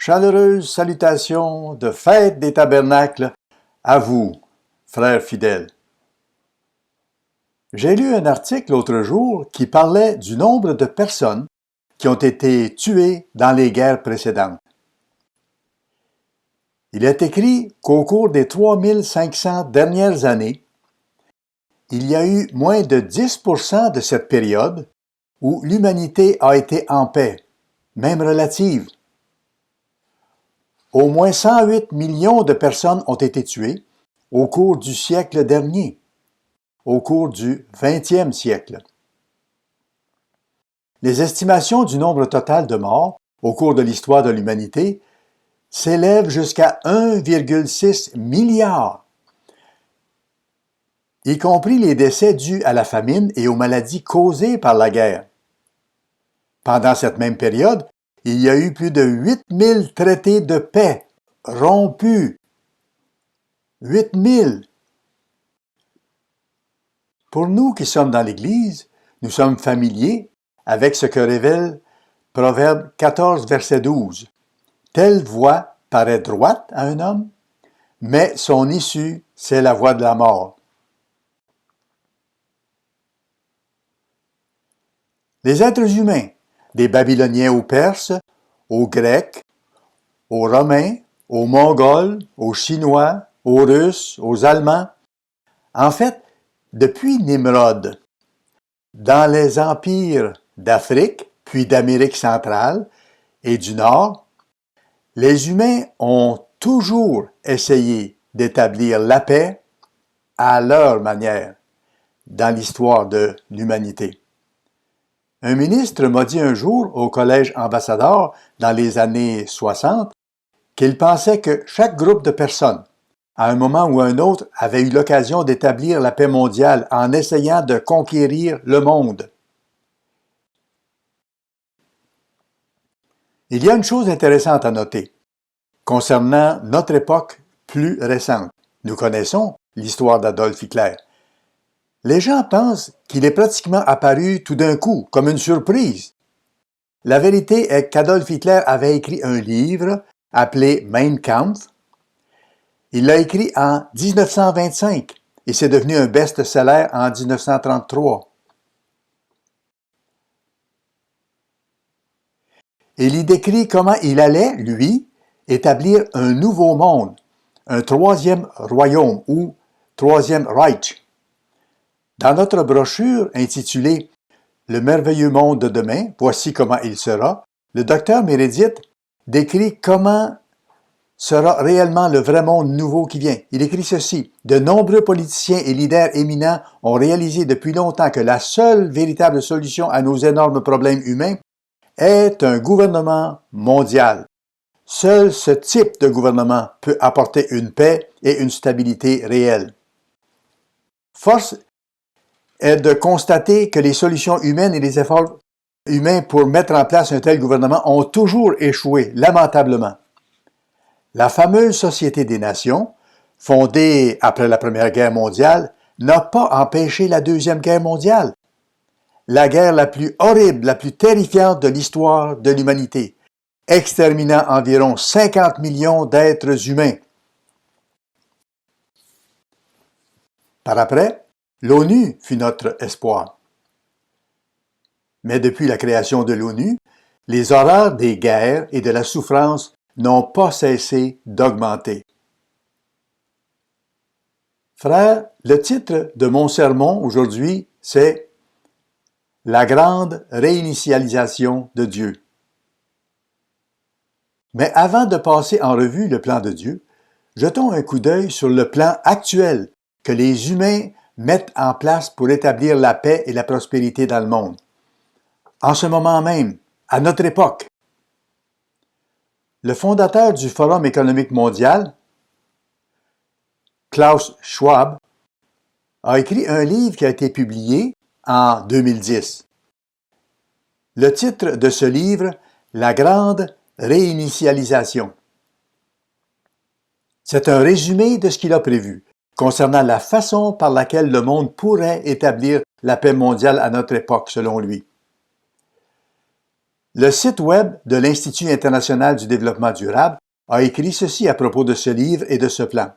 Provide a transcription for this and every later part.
Chaleureuse salutation de fête des tabernacles à vous, frères fidèles. J'ai lu un article l'autre jour qui parlait du nombre de personnes qui ont été tuées dans les guerres précédentes. Il est écrit qu'au cours des 3500 dernières années, il y a eu moins de 10% de cette période où l'humanité a été en paix, même relative. Au moins 108 millions de personnes ont été tuées au cours du siècle dernier, au cours du 20e siècle. Les estimations du nombre total de morts au cours de l'histoire de l'humanité s'élèvent jusqu'à 1,6 milliard, y compris les décès dus à la famine et aux maladies causées par la guerre. Pendant cette même période, il y a eu plus de 8000 traités de paix rompus. 8000! Pour nous qui sommes dans l'Église, nous sommes familiers avec ce que révèle Proverbe 14, verset 12. Telle voie paraît droite à un homme, mais son issue, c'est la voie de la mort. Les êtres humains, des Babyloniens aux Perses, aux Grecs, aux Romains, aux Mongols, aux Chinois, aux Russes, aux Allemands. En fait, depuis Nimrod, dans les empires d'Afrique, puis d'Amérique centrale et du Nord, les humains ont toujours essayé d'établir la paix à leur manière dans l'histoire de l'humanité. Un ministre m'a dit un jour au Collège Ambassadeur, dans les années 60, qu'il pensait que chaque groupe de personnes, à un moment ou un autre, avait eu l'occasion d'établir la paix mondiale en essayant de conquérir le monde. Il y a une chose intéressante à noter concernant notre époque plus récente. Nous connaissons l'histoire d'Adolf Hitler. Les gens pensent qu'il est pratiquement apparu tout d'un coup, comme une surprise. La vérité est qu'Adolf Hitler avait écrit un livre appelé Mein Kampf. Il l'a écrit en 1925 et c'est devenu un best-seller en 1933. Il y décrit comment il allait, lui, établir un nouveau monde, un troisième royaume ou troisième Reich. Dans notre brochure intitulée « Le merveilleux monde de demain, voici comment il sera », le docteur Meredith décrit comment sera réellement le vrai monde nouveau qui vient. Il écrit ceci: « De nombreux politiciens et leaders éminents ont réalisé depuis longtemps que la seule véritable solution à nos énormes problèmes humains est un gouvernement mondial. Seul ce type de gouvernement peut apporter une paix et une stabilité réelles. Force est de constater que les solutions humaines et les efforts humains pour mettre en place un tel gouvernement ont toujours échoué, lamentablement. La fameuse Société des Nations, fondée après la Première Guerre mondiale, n'a pas empêché la Deuxième Guerre mondiale, la guerre la plus horrible, la plus terrifiante de l'histoire de l'humanité, exterminant environ 50 millions d'êtres humains. Par après, l'ONU fut notre espoir. Mais depuis la création de l'ONU, les horreurs des guerres et de la souffrance n'ont pas cessé d'augmenter. Frères, le titre de mon sermon aujourd'hui, c'est « La grande réinitialisation de Dieu ». Mais avant de passer en revue le plan de Dieu, jetons un coup d'œil sur le plan actuel que les humains mettent en place pour établir la paix et la prospérité dans le monde. En ce moment même, à notre époque, le fondateur du Forum économique mondial, Klaus Schwab, a écrit un livre qui a été publié en 2010. Le titre de ce livre, « La grande réinitialisation ». C'est un résumé de ce qu'il a prévu concernant la façon par laquelle le monde pourrait établir la paix mondiale à notre époque, selon lui. Le site web de l'Institut international du développement durable a écrit ceci à propos de ce livre et de ce plan.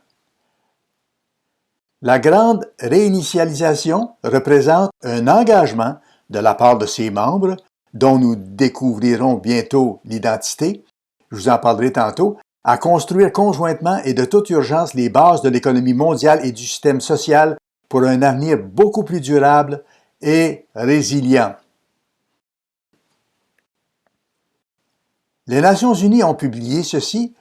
La grande réinitialisation représente un engagement de la part de ses membres, dont nous découvrirons bientôt l'identité, je vous en parlerai tantôt, à construire conjointement et de toute urgence les bases de l'économie mondiale et du système social pour un avenir beaucoup plus durable et résilient. Les Nations unies ont publié ceci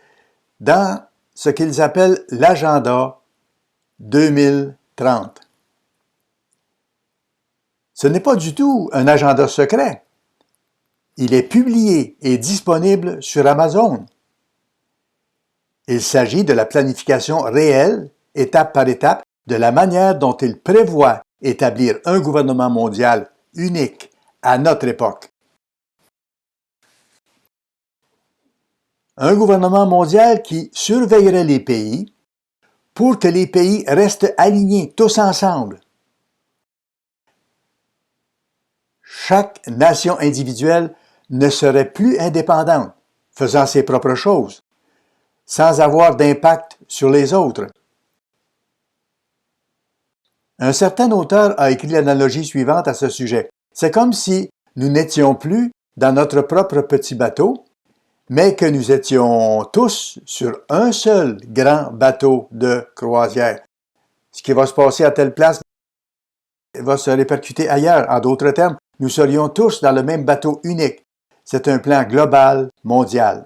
dans ce qu'ils appellent l'Agenda 2030. Ce n'est pas du tout un agenda secret. Il est publié et disponible sur Amazon. Il s'agit de la planification réelle, étape par étape, de la manière dont il prévoit établir un gouvernement mondial unique à notre époque. Un gouvernement mondial qui surveillerait les pays pour que les pays restent alignés tous ensemble. Chaque nation individuelle ne serait plus indépendante, faisant ses propres choses, sans avoir d'impact sur les autres. Un certain auteur a écrit l'analogie suivante à ce sujet. C'est comme si nous n'étions plus dans notre propre petit bateau, mais que nous étions tous sur un seul grand bateau de croisière. Ce qui va se passer à telle place va se répercuter ailleurs. En d'autres termes, nous serions tous dans le même bateau unique. C'est un plan global, mondial.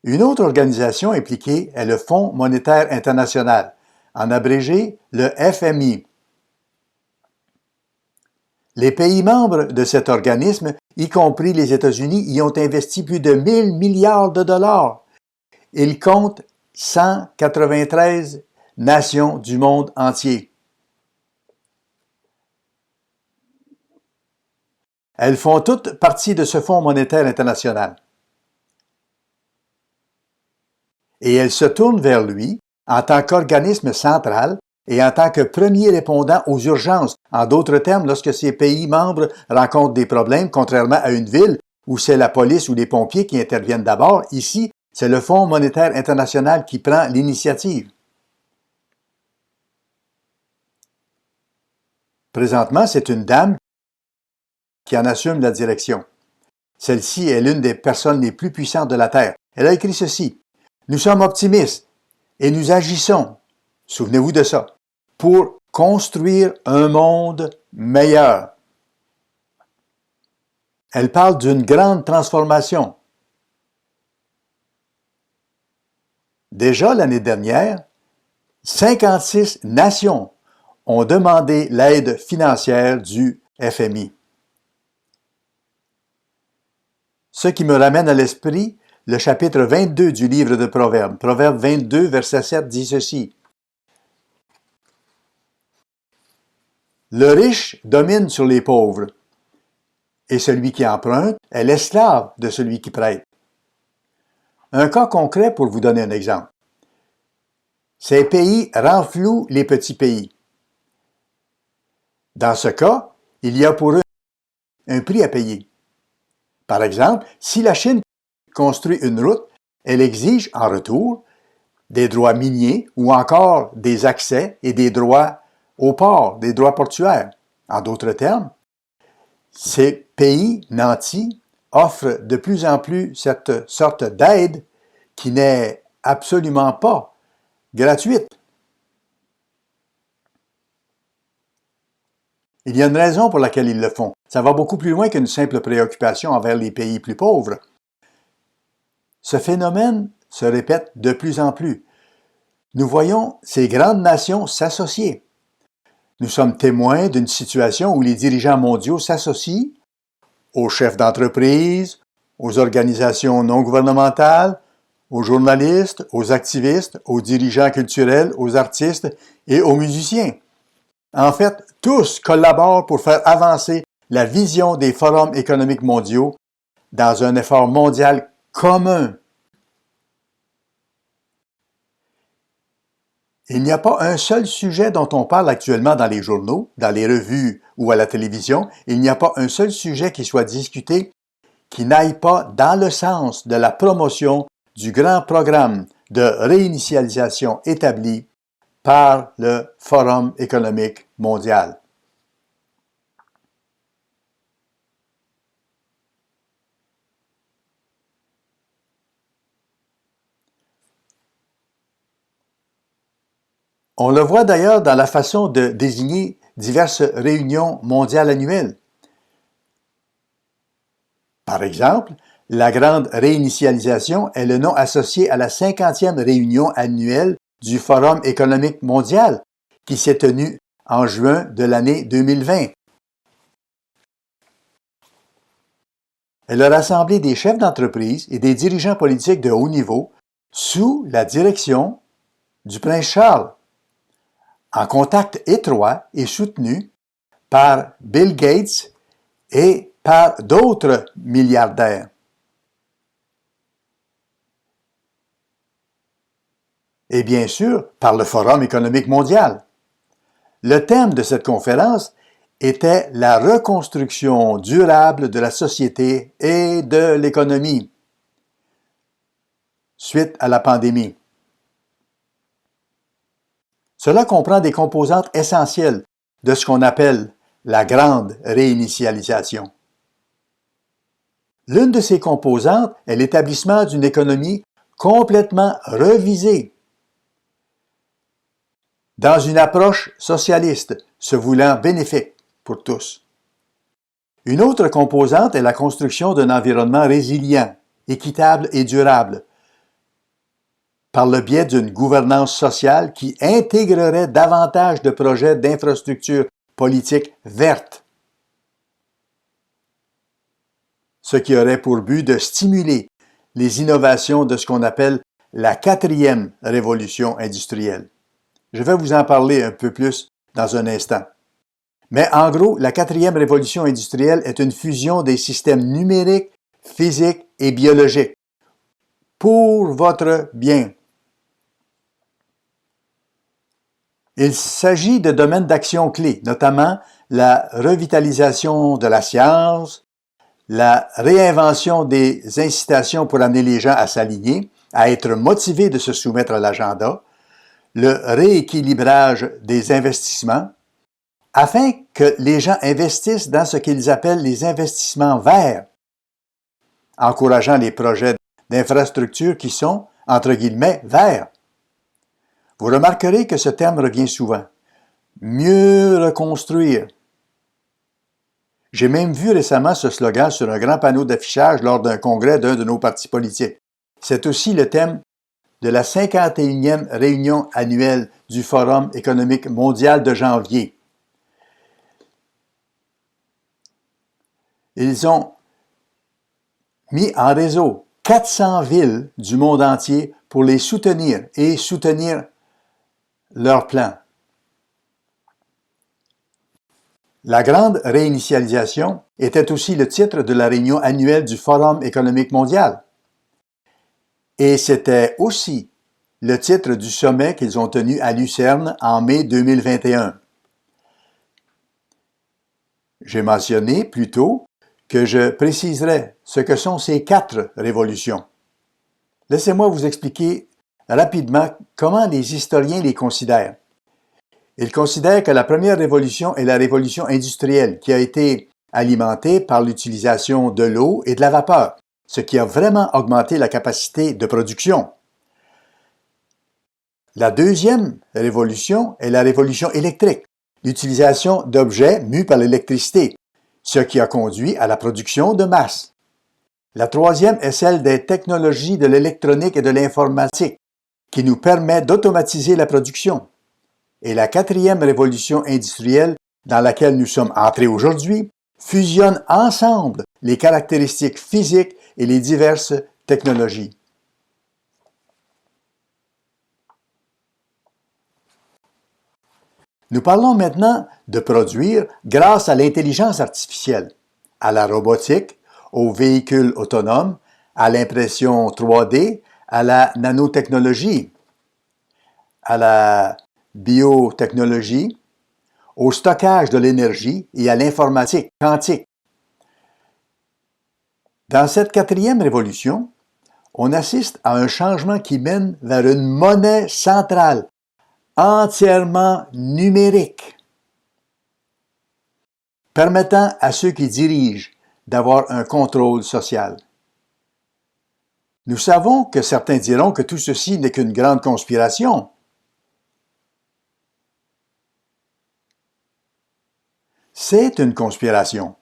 Une autre organisation impliquée est le Fonds monétaire international, en abrégé le FMI. Les pays membres de cet organisme, y compris les États-Unis, y ont investi plus de 1000 milliards de dollars. Il compte 193 nations du monde entier. Elles font toutes partie de ce Fonds monétaire international. Et elles se tournent vers lui en tant qu'organisme central et en tant que premier répondant aux urgences. En d'autres termes, lorsque ces pays membres rencontrent des problèmes, contrairement à une ville où c'est la police ou les pompiers qui interviennent d'abord, ici, c'est le Fonds monétaire international qui prend l'initiative. Présentement, c'est une dame qui en assume la direction. Celle-ci est l'une des personnes les plus puissantes de la Terre. Elle a écrit ceci. « Nous sommes optimistes et nous agissons, souvenez-vous de ça, pour construire un monde meilleur. » Elle parle d'une grande transformation. Déjà l'année dernière, 56 nations ont demandé l'aide financière du FMI. Ce qui me ramène à l'esprit le chapitre 22 du livre de Proverbes. Proverbe 22, verset 7 dit ceci. Le riche domine sur les pauvres, et celui qui emprunte est l'esclave de celui qui prête. Un cas concret pour vous donner un exemple. Ces pays renflouent les petits pays. Dans ce cas, il y a pour eux un prix à payer. Par exemple, si la Chine construit une route, elle exige en retour des droits miniers ou encore des accès et des droits au port, des droits portuaires. En d'autres termes, ces pays nantis offrent de plus en plus cette sorte d'aide qui n'est absolument pas gratuite. Il y a une raison pour laquelle ils le font. Ça va beaucoup plus loin qu'une simple préoccupation envers les pays plus pauvres. Ce phénomène se répète de plus en plus. Nous voyons ces grandes nations s'associer. Nous sommes témoins d'une situation où les dirigeants mondiaux s'associent aux chefs d'entreprise, aux organisations non gouvernementales, aux journalistes, aux activistes, aux dirigeants culturels, aux artistes et aux musiciens. En fait, tous collaborent pour faire avancer la vision des forums économiques mondiaux dans un effort mondial commun. Il n'y a pas un seul sujet dont on parle actuellement dans les journaux, dans les revues ou à la télévision. Il n'y a pas un seul sujet qui soit discuté qui n'aille pas dans le sens de la promotion du grand programme de réinitialisation établi par le Forum économique mondial. On le voit d'ailleurs dans la façon de désigner diverses réunions mondiales annuelles. Par exemple, la grande réinitialisation est le nom associé à la 50e réunion annuelle du Forum économique mondial qui s'est tenue en juin de l'année 2020. Elle a rassemblé des chefs d'entreprise et des dirigeants politiques de haut niveau sous la direction du prince Charles, en contact étroit et soutenu par Bill Gates et par d'autres milliardaires. Et bien sûr, par le Forum économique mondial. Le thème de cette conférence était la reconstruction durable de la société et de l'économie suite à la pandémie. Cela comprend des composantes essentielles de ce qu'on appelle la grande réinitialisation. L'une de ces composantes est l'établissement d'une économie complètement revisée, dans une approche socialiste, se voulant bénéfique pour tous. Une autre composante est la construction d'un environnement résilient, équitable et durable, par le biais d'une gouvernance sociale qui intégrerait davantage de projets d'infrastructures politiques vertes, ce qui aurait pour but de stimuler les innovations de ce qu'on appelle la 4e révolution industrielle. Je vais vous en parler un peu plus dans un instant. Mais en gros, la 4e révolution industrielle est une fusion des systèmes numériques, physiques et biologiques pour votre bien. Il s'agit de domaines d'action clés, notamment la revitalisation de la science, la réinvention des incitations pour amener les gens à s'aligner, à être motivés de se soumettre à l'agenda, le rééquilibrage des investissements, afin que les gens investissent dans ce qu'ils appellent les investissements verts, encourageant les projets d'infrastructures qui sont, entre guillemets, verts. Vous remarquerez que ce terme revient souvent. Mieux reconstruire. J'ai même vu récemment ce slogan sur un grand panneau d'affichage lors d'un congrès d'un de nos partis politiques. C'est aussi le thème de la 51e réunion annuelle du Forum économique mondial de janvier. Ils ont mis en réseau 400 villes du monde entier pour les soutenir et soutenir leur plan. La grande réinitialisation était aussi le titre de la réunion annuelle du Forum économique mondial. Et c'était aussi le titre du sommet qu'ils ont tenu à Lucerne en mai 2021. J'ai mentionné plus tôt que je préciserai ce que sont ces 4 révolutions. Laissez-moi vous expliquer rapidement comment les historiens les considèrent. Ils considèrent que la première révolution est la révolution industrielle qui a été alimentée par l'utilisation de l'eau et de la vapeur, ce qui a vraiment augmenté la capacité de production. La deuxième révolution est la révolution électrique, l'utilisation d'objets mus par l'électricité, ce qui a conduit à la production de masse. La troisième est celle des technologies de l'électronique et de l'informatique, qui nous permet d'automatiser la production. Et la 4e révolution industrielle, dans laquelle nous sommes entrés aujourd'hui, fusionne ensemble les caractéristiques physiques et les diverses technologies. Nous parlons maintenant de produire grâce à l'intelligence artificielle, à la robotique, aux véhicules autonomes, à l'impression 3D, à la nanotechnologie, à la biotechnologie, au stockage de l'énergie et à l'informatique quantique. Dans cette quatrième révolution, on assiste à un changement qui mène vers une monnaie centrale, entièrement numérique, permettant à ceux qui dirigent d'avoir un contrôle social. Nous savons que certains diront que tout ceci n'est qu'une grande conspiration. C'est une conspiration.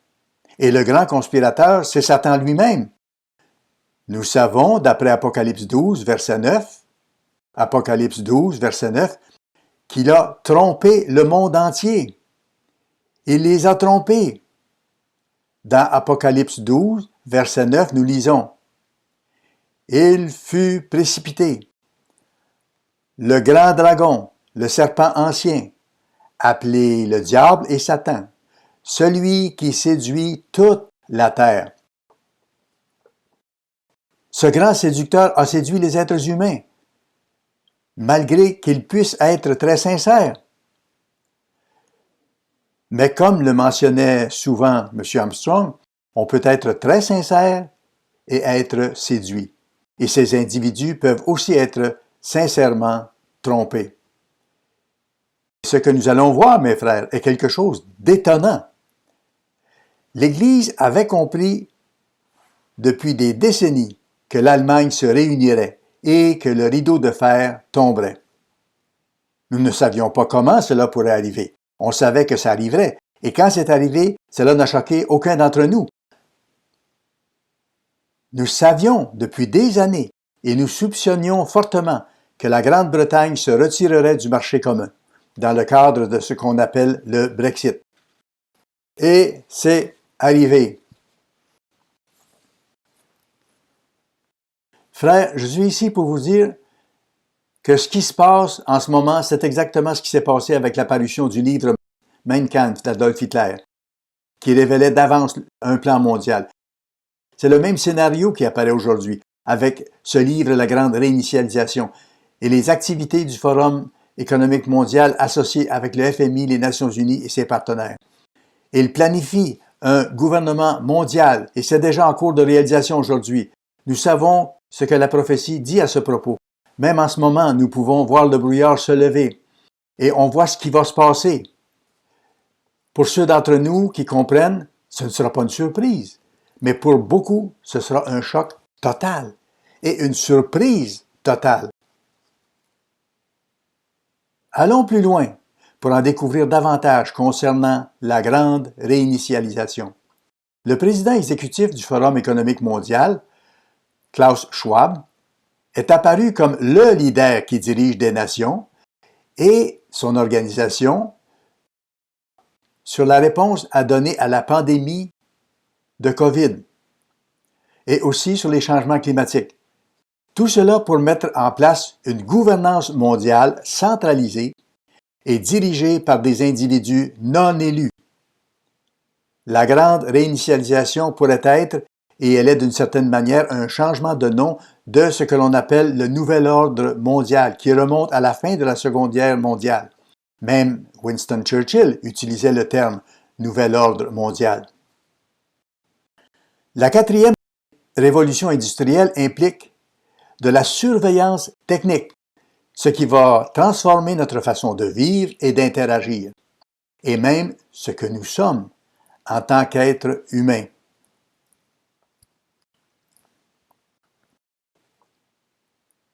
Et le grand conspirateur, c'est Satan lui-même. Nous savons, d'après Apocalypse 12, verset 9, Apocalypse 12, verset 9, qu'il a trompé le monde entier. Il les a trompés. Dans Apocalypse 12, verset 9, nous lisons « Il fut précipité, le grand dragon, le serpent ancien, appelé le diable et Satan, celui qui séduit toute la terre. » Ce grand séducteur a séduit les êtres humains, malgré qu'ils puissent être très sincères. Mais comme le mentionnait souvent M. Armstrong, on peut être très sincère et être séduit. Et ces individus peuvent aussi être sincèrement trompés. Ce que nous allons voir, mes frères, est quelque chose d'étonnant. L'Église avait compris depuis des décennies que l'Allemagne se réunirait et que le rideau de fer tomberait. Nous ne savions pas comment cela pourrait arriver. On savait que ça arriverait. Et quand c'est arrivé, cela n'a choqué aucun d'entre nous. Nous savions depuis des années et nous soupçonnions fortement que la Grande-Bretagne se retirerait du marché commun dans le cadre de ce qu'on appelle le Brexit. Et c'est arrivé. Frères, je suis ici pour vous dire que ce qui se passe en ce moment, c'est exactement ce qui s'est passé avec l'apparition du livre Mein Kampf d'Adolf Hitler, qui révélait d'avance un plan mondial. C'est le même scénario qui apparaît aujourd'hui avec ce livre La Grande Réinitialisation et les activités du Forum économique mondial associé avec le FMI, les Nations unies et ses partenaires. Il planifie un gouvernement mondial et c'est déjà en cours de réalisation aujourd'hui. Nous savons ce que la prophétie dit à ce propos. Même en ce moment, nous pouvons voir le brouillard se lever et on voit ce qui va se passer. Pour ceux d'entre nous qui comprennent, ce ne sera pas une surprise, mais pour beaucoup, ce sera un choc total et une surprise totale. Allons plus loin pour en découvrir davantage concernant la grande réinitialisation. Le président exécutif du Forum économique mondial, Klaus Schwab, est apparu comme le leader qui dirige des nations et son organisation sur la réponse à donner à la pandémie de COVID et aussi sur les changements climatiques. Tout cela pour mettre en place une gouvernance mondiale centralisée et dirigée par des individus non élus. La grande réinitialisation pourrait être, et elle est d'une certaine manière, un changement de nom de ce que l'on appelle le nouvel ordre mondial, qui remonte à la fin de la Seconde Guerre mondiale. Même Winston Churchill utilisait le terme « nouvel ordre mondial ». La quatrième révolution industrielle implique de la surveillance technique, ce qui va transformer notre façon de vivre et d'interagir, et même ce que nous sommes en tant qu'êtres humains.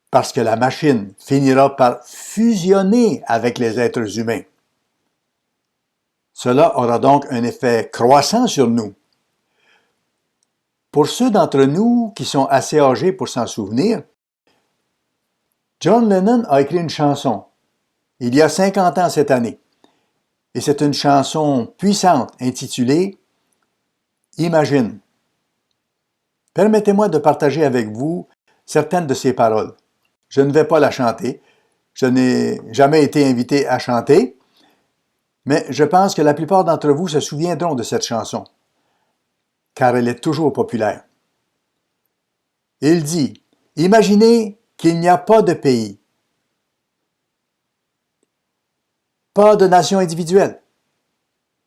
Parce que la machine finira par fusionner avec les êtres humains. Cela aura donc un effet croissant sur nous. Pour ceux d'entre nous qui sont assez âgés pour s'en souvenir, John Lennon a écrit une chanson, il y a 50 ans cette année, et c'est une chanson puissante intitulée « Imagine ». Permettez-moi de partager avec vous certaines de ces paroles. Je ne vais pas la chanter, je n'ai jamais été invité à chanter, mais je pense que la plupart d'entre vous se souviendront de cette chanson, car elle est toujours populaire. Il dit « Imaginez qu'il n'y a pas de pays, pas de nation individuelle.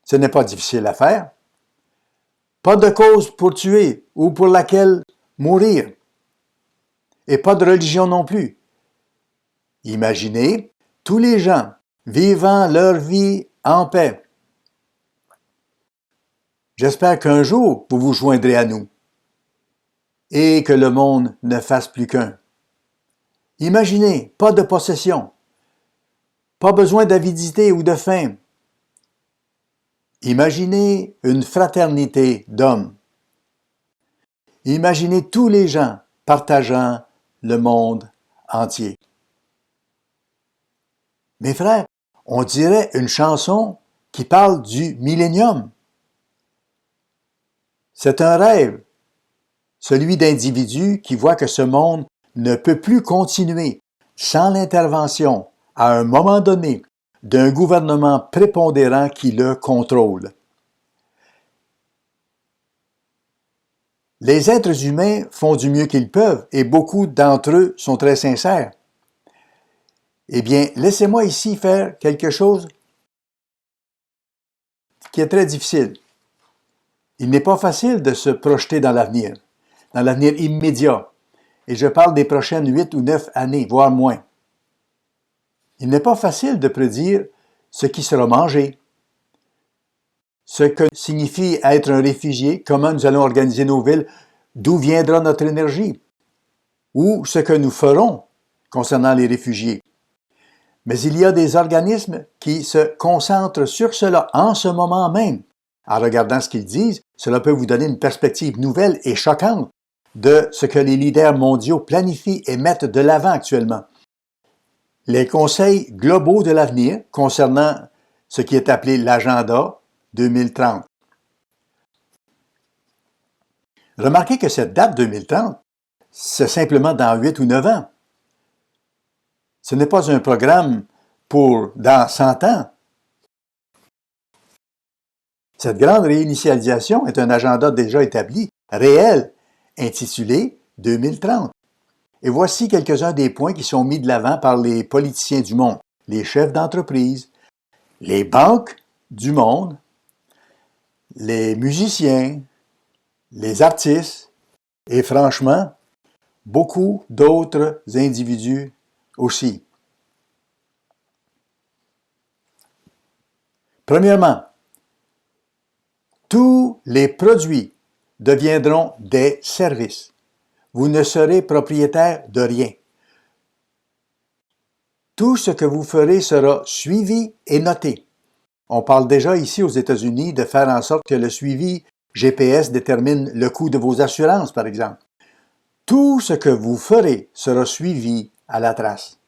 Ce n'est pas difficile à faire. Pas de cause pour tuer ou pour laquelle mourir. Et pas de religion non plus. Imaginez tous les gens vivant leur vie en paix. J'espère qu'un jour, vous vous joindrez à nous et que le monde ne fasse plus qu'un. Imaginez, pas de possession, pas besoin d'avidité ou de faim. Imaginez une fraternité d'hommes. Imaginez tous les gens partageant le monde entier. Mes frères, on dirait une chanson qui parle du millénium. C'est un rêve, celui d'individus qui voient que ce monde ne peut plus continuer sans l'intervention, à un moment donné, d'un gouvernement prépondérant qui le contrôle. Les êtres humains font du mieux qu'ils peuvent et beaucoup d'entre eux sont très sincères. Eh bien, laissez-moi ici faire quelque chose qui est très difficile. Il n'est pas facile de se projeter dans l'avenir immédiat, et je parle des prochaines 8 ou 9 années, voire moins. Il n'est pas facile de prédire ce qui sera mangé, ce que signifie être un réfugié, comment nous allons organiser nos villes, d'où viendra notre énergie, ou ce que nous ferons concernant les réfugiés. Mais il y a des organismes qui se concentrent sur cela en ce moment même. En regardant ce qu'ils disent, cela peut vous donner une perspective nouvelle et choquante de ce que les leaders mondiaux planifient et mettent de l'avant actuellement. Les conseils globaux de l'avenir concernant ce qui est appelé l'agenda 2030. Remarquez que cette date 2030, c'est simplement dans 8 ou 9 ans. Ce n'est pas un programme pour dans 100 ans. Cette grande réinitialisation est un agenda déjà établi, réel, intitulé 2030. Et voici quelques-uns des points qui sont mis de l'avant par les politiciens du monde, les chefs d'entreprise, les banques du monde, les musiciens, les artistes et franchement, beaucoup d'autres individus aussi. Premièrement, tous les produits deviendront des services. Vous ne serez propriétaire de rien. Tout ce que vous ferez sera suivi et noté. On parle déjà ici aux États-Unis de faire en sorte que le suivi GPS détermine le coût de vos assurances, par exemple. Tout ce que vous ferez sera suivi à la trace.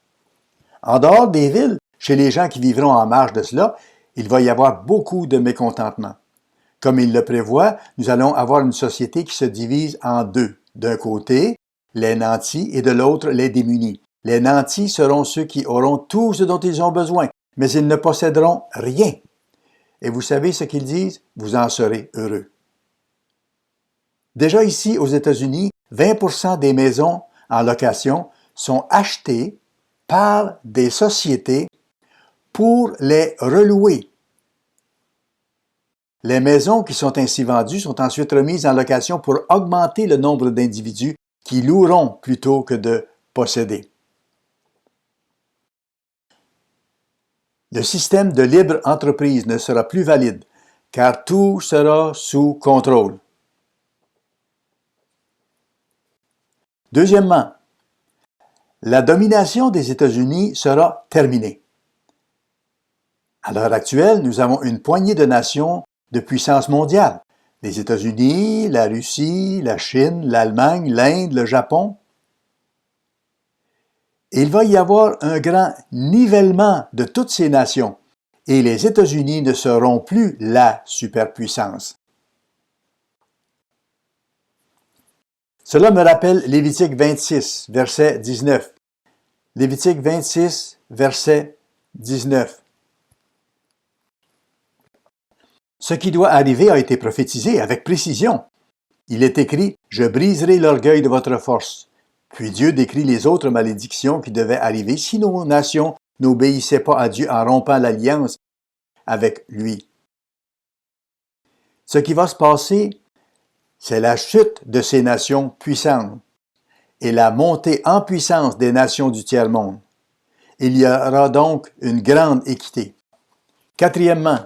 En dehors des villes, chez les gens qui vivront en marge de cela, il va y avoir beaucoup de mécontentement. Comme il le prévoit, nous allons avoir une société qui se divise en deux. D'un côté, les nantis et de l'autre, les démunis. Les nantis seront ceux qui auront tout ce dont ils ont besoin, mais ils ne posséderont rien. Et vous savez ce qu'ils disent? Vous en serez heureux. Déjà ici, aux États-Unis, 20% des maisons en location sont achetées par des sociétés pour les relouer. Les maisons qui sont ainsi vendues sont ensuite remises en location pour augmenter le nombre d'individus qui loueront plutôt que de posséder. Le système de libre entreprise ne sera plus valide, car tout sera sous contrôle. Deuxièmement, la domination des États-Unis sera terminée. À l'heure actuelle, nous avons une poignée de nations de puissance mondiale. Les États-Unis, la Russie, la Chine, l'Allemagne, l'Inde, le Japon. Il va y avoir un grand nivellement de toutes ces nations et les États-Unis ne seront plus la superpuissance. Cela me rappelle Lévitique 26, verset 19. Lévitique 26, verset 19. Ce qui doit arriver a été prophétisé avec précision. Il est écrit « Je briserai l'orgueil de votre force ». Puis Dieu décrit les autres malédictions qui devaient arriver si nos nations n'obéissaient pas à Dieu en rompant l'alliance avec lui. Ce qui va se passer c'est la chute de ces nations puissantes et la montée en puissance des nations du tiers-monde. Il y aura donc une grande équité. Quatrièmement,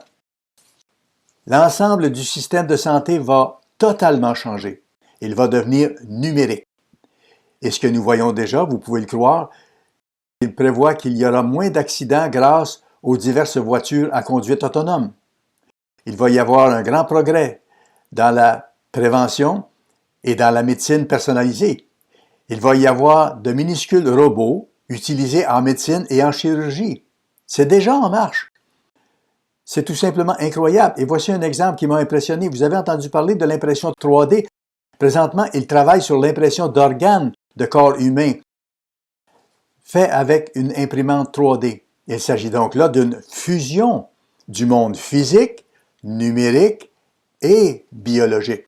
l'ensemble du système de santé va totalement changer. Il va devenir numérique. Et ce que nous voyons déjà, vous pouvez le croire, il prévoit qu'il y aura moins d'accidents grâce aux diverses voitures à conduite autonome. Il va y avoir un grand progrès dans la prévention et dans la médecine personnalisée. Il va y avoir de minuscules robots utilisés en médecine et en chirurgie. C'est déjà en marche. C'est tout simplement incroyable. Et voici un exemple qui m'a impressionné. Vous avez entendu parler de l'impression 3D. Présentement, il travaille sur l'impression d'organes de corps humains fait avec une imprimante 3D. Il s'agit donc là d'une fusion du monde physique, numérique et biologique.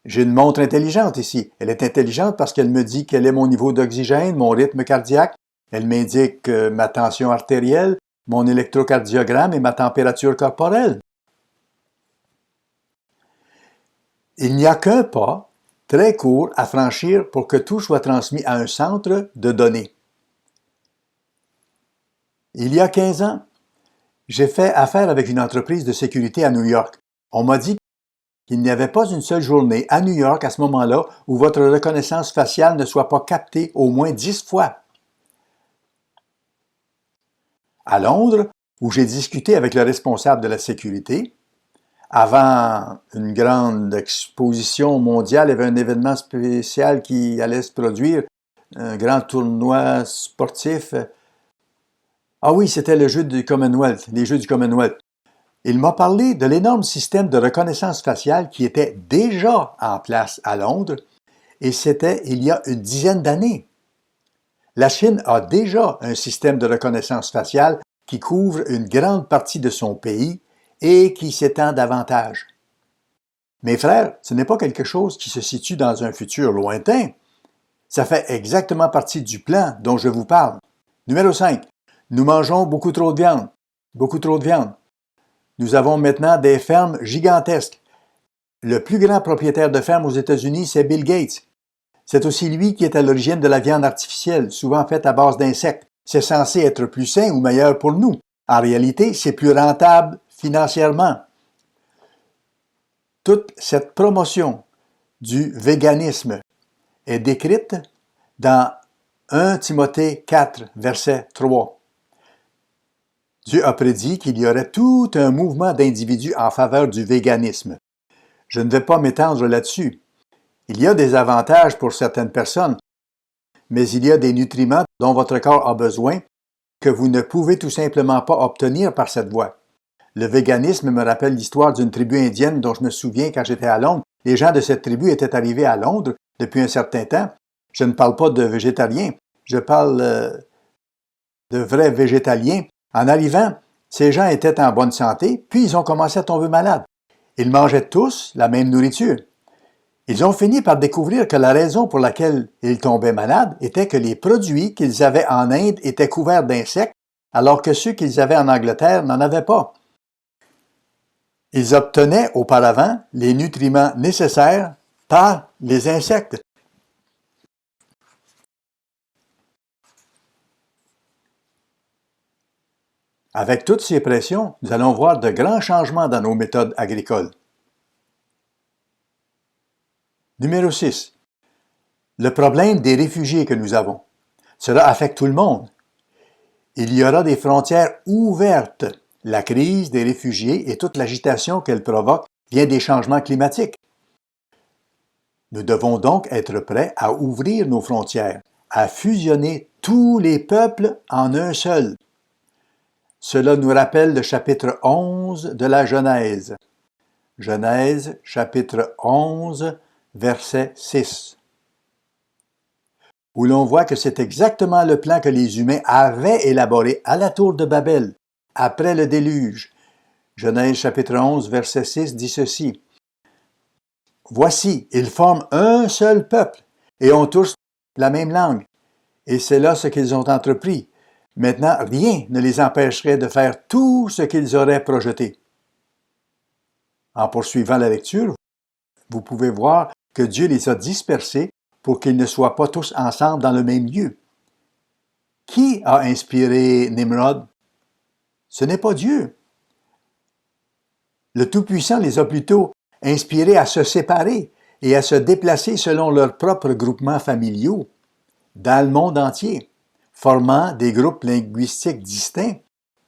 J'ai une montre intelligente ici. Elle est intelligente parce qu'elle me dit quel est mon niveau d'oxygène, mon rythme cardiaque. Elle m'indique ma tension artérielle, mon électrocardiogramme et ma température corporelle. Il n'y a qu'un pas très court à franchir pour que tout soit transmis à un centre de données. Il y a 15 ans, j'ai fait affaire avec une entreprise de sécurité à New York. On m'a dit qu'il n'y avait pas une seule journée à New York à ce moment-là où votre reconnaissance faciale ne soit pas captée au moins 10 fois. À Londres, où j'ai discuté avec le responsable de la sécurité, avant une grande exposition mondiale, il y avait un événement spécial qui allait se produire, un grand tournoi sportif. Ah oui, c'était le jeu du Commonwealth, les Jeux du Commonwealth. Il m'a parlé de l'énorme système de reconnaissance faciale qui était déjà en place à Londres, et c'était il y a une dizaine d'années. La Chine a déjà un système de reconnaissance faciale qui couvre une grande partie de son pays et qui s'étend davantage. Mes frères, ce n'est pas quelque chose qui se situe dans un futur lointain. Ça fait exactement partie du plan dont je vous parle. Numéro 5. Nous mangeons beaucoup trop de viande. Beaucoup trop de viande. Nous avons maintenant des fermes gigantesques. Le plus grand propriétaire de ferme aux États-Unis, c'est Bill Gates. C'est aussi lui qui est à l'origine de la viande artificielle, souvent faite à base d'insectes. C'est censé être plus sain ou meilleur pour nous. En réalité, c'est plus rentable financièrement. Toute cette promotion du véganisme est décrite dans 1 Timothée 4, verset 3. Dieu a prédit qu'il y aurait tout un mouvement d'individus en faveur du véganisme. Je ne vais pas m'étendre là-dessus. Il y a des avantages pour certaines personnes, mais il y a des nutriments dont votre corps a besoin que vous ne pouvez tout simplement pas obtenir par cette voie. Le véganisme me rappelle l'histoire d'une tribu indienne dont je me souviens quand j'étais à Londres. Les gens de cette tribu étaient arrivés à Londres depuis un certain temps. Je ne parle pas de végétariens, je parle de vrais végétaliens. En arrivant, ces gens étaient en bonne santé, puis ils ont commencé à tomber malades. Ils mangeaient tous la même nourriture. Ils ont fini par découvrir que la raison pour laquelle ils tombaient malades était que les produits qu'ils avaient en Inde étaient couverts d'insectes, alors que ceux qu'ils avaient en Angleterre n'en avaient pas. Ils obtenaient auparavant les nutriments nécessaires par les insectes. Avec toutes ces pressions, nous allons voir de grands changements dans nos méthodes agricoles. Numéro 6. Le problème des réfugiés que nous avons. Cela affecte tout le monde. Il y aura des frontières ouvertes. La crise des réfugiés et toute l'agitation qu'elle provoque vient des changements climatiques. Nous devons donc être prêts à ouvrir nos frontières, à fusionner tous les peuples en un seul. Cela nous rappelle le chapitre 11 de la Genèse. Genèse, chapitre 11, verset 6. Où l'on voit que c'est exactement le plan que les humains avaient élaboré à la tour de Babel, après le déluge. Genèse, chapitre 11, verset 6 dit ceci. « Voici, ils forment un seul peuple et ont tous la même langue. Et c'est là ce qu'ils ont entrepris. Maintenant, rien ne les empêcherait de faire tout ce qu'ils auraient projeté. » En poursuivant la lecture, vous pouvez voir que Dieu les a dispersés pour qu'ils ne soient pas tous ensemble dans le même lieu. Qui a inspiré Nimrod? Ce n'est pas Dieu. Le Tout-Puissant les a plutôt inspirés à se séparer et à se déplacer selon leurs propres groupements familiaux dans le monde entier, formant des groupes linguistiques distincts